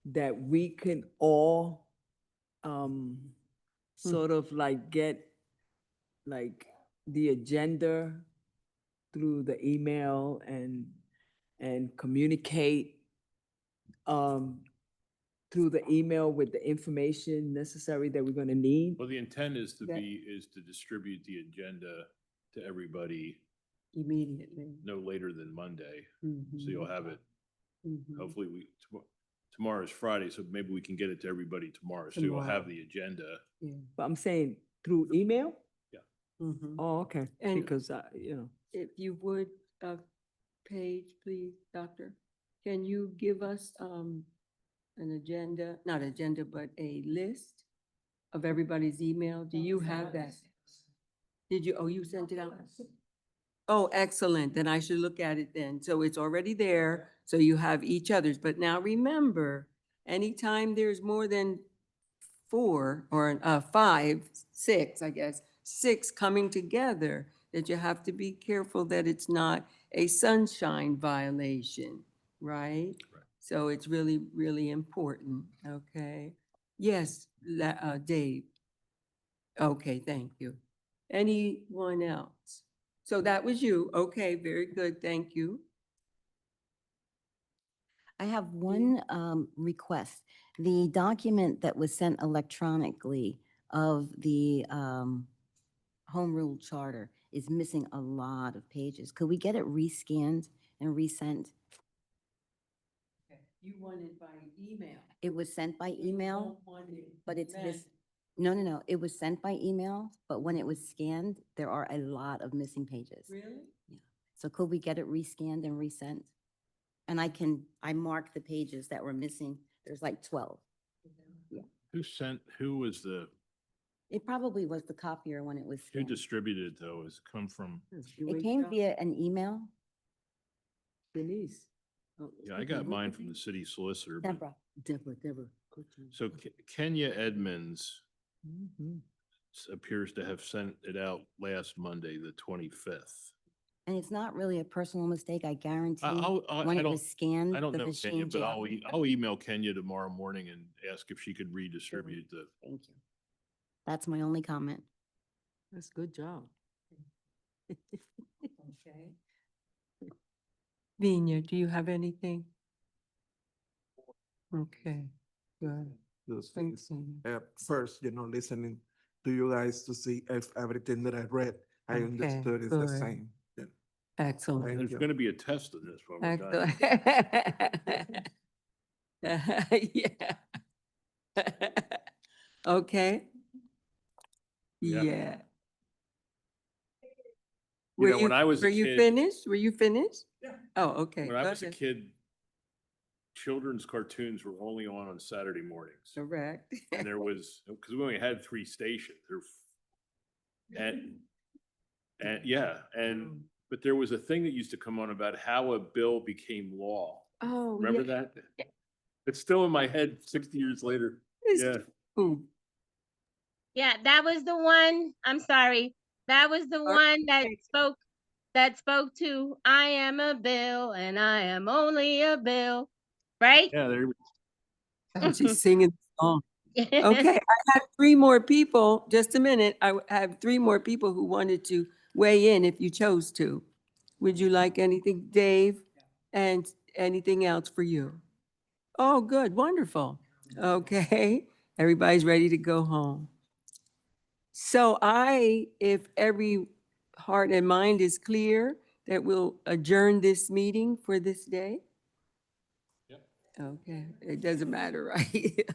that we can all, sort of like get like the agenda through the email and communicate through the email with the information necessary that we're gonna need? Well, the intent is That- is to distribute the agenda to everybody Immediately. no later than Monday. So Mhm, you'll have it, mhm. hopefully tomorrow's Friday, so maybe we can get it to everybody tomorrow. So you'll have the agenda. Yeah. But I'm saying through email? Mhm. Oh, okay, And- because If you would, Paige, please, Doctor, can you give us an agenda, not agenda, but a list of everybody's email? Do you have that? Did you, oh, you sent it out? Oh, excellent. Then I should look at it then. So it's already there, so you have each other's. But now remember, anytime there's more than four or five, six, I guess, six coming together, that you have to be careful that it's not a sunshine violation, right? Right. So it's really, really important, okay? Yes, Dave. Okay, thank you. Anyone else? So that was you. Okay, very good, thank you. I have one request. The document that was sent electronically of the home rule charter is missing a lot of pages. Could we get it rescanned and resent? You wanted by email. It was sent by email, but it's missing. No. It was sent by email, but when it was scanned, there are a lot of missing pages. Really? So could we get it rescanned and resent? And I marked the pages that were missing. There's like 12. Who was It probably was the copier when it was who scanned. distributed it though? Has come from, It came via an email. Denise. yeah, I got mine from the city solicitor. but- Deborah. So Kenya Edmonds Mhm. appears to have sent it out last Monday, the 25th. And it's not really a personal mistake, I guarantee. I When it don't, was scanned, I don't the know Kenya, machine but jammed. I'll email Kenya tomorrow morning and ask if she could redistribute the. Thank you. That's my only comment. That's a good job. Okay. Vina, do you have anything? Okay, good. Just Thanks, Vina. at first, listening to you guys to see if everything that I read, I Okay, understood is the good. same. Yeah. Excellent. Thank There's you. going to be a test of this when we're done. Excellent. Yeah. Okay. Yeah. Yeah. You know, when I was a Were you kid- finished? Were you finished? Yeah. Oh, okay. When I go was a ahead. kid, children's cartoons were only on Saturday mornings. Correct. And there was, because we only had 3 stations. But there was a thing that used to come on about how a bill became law. Oh, Remember yeah. that? It's still in my head 60 years later. Yeah. Ooh, Yeah, that was the one, I'm sorry, that was the one that spoke to, I am a bill and I am only a bill, right? Yeah, there. oh, she's singing the song. Okay, I have 3 more people, just a minute. I have 3 more people who wanted to weigh in if you chose to. Would you like anything, Dave? And anything else for you? Oh, good, wonderful. Okay, everybody's ready to go home. So if every heart and mind is clear, that we'll adjourn this meeting for this day? Yep. Okay, it doesn't matter, right?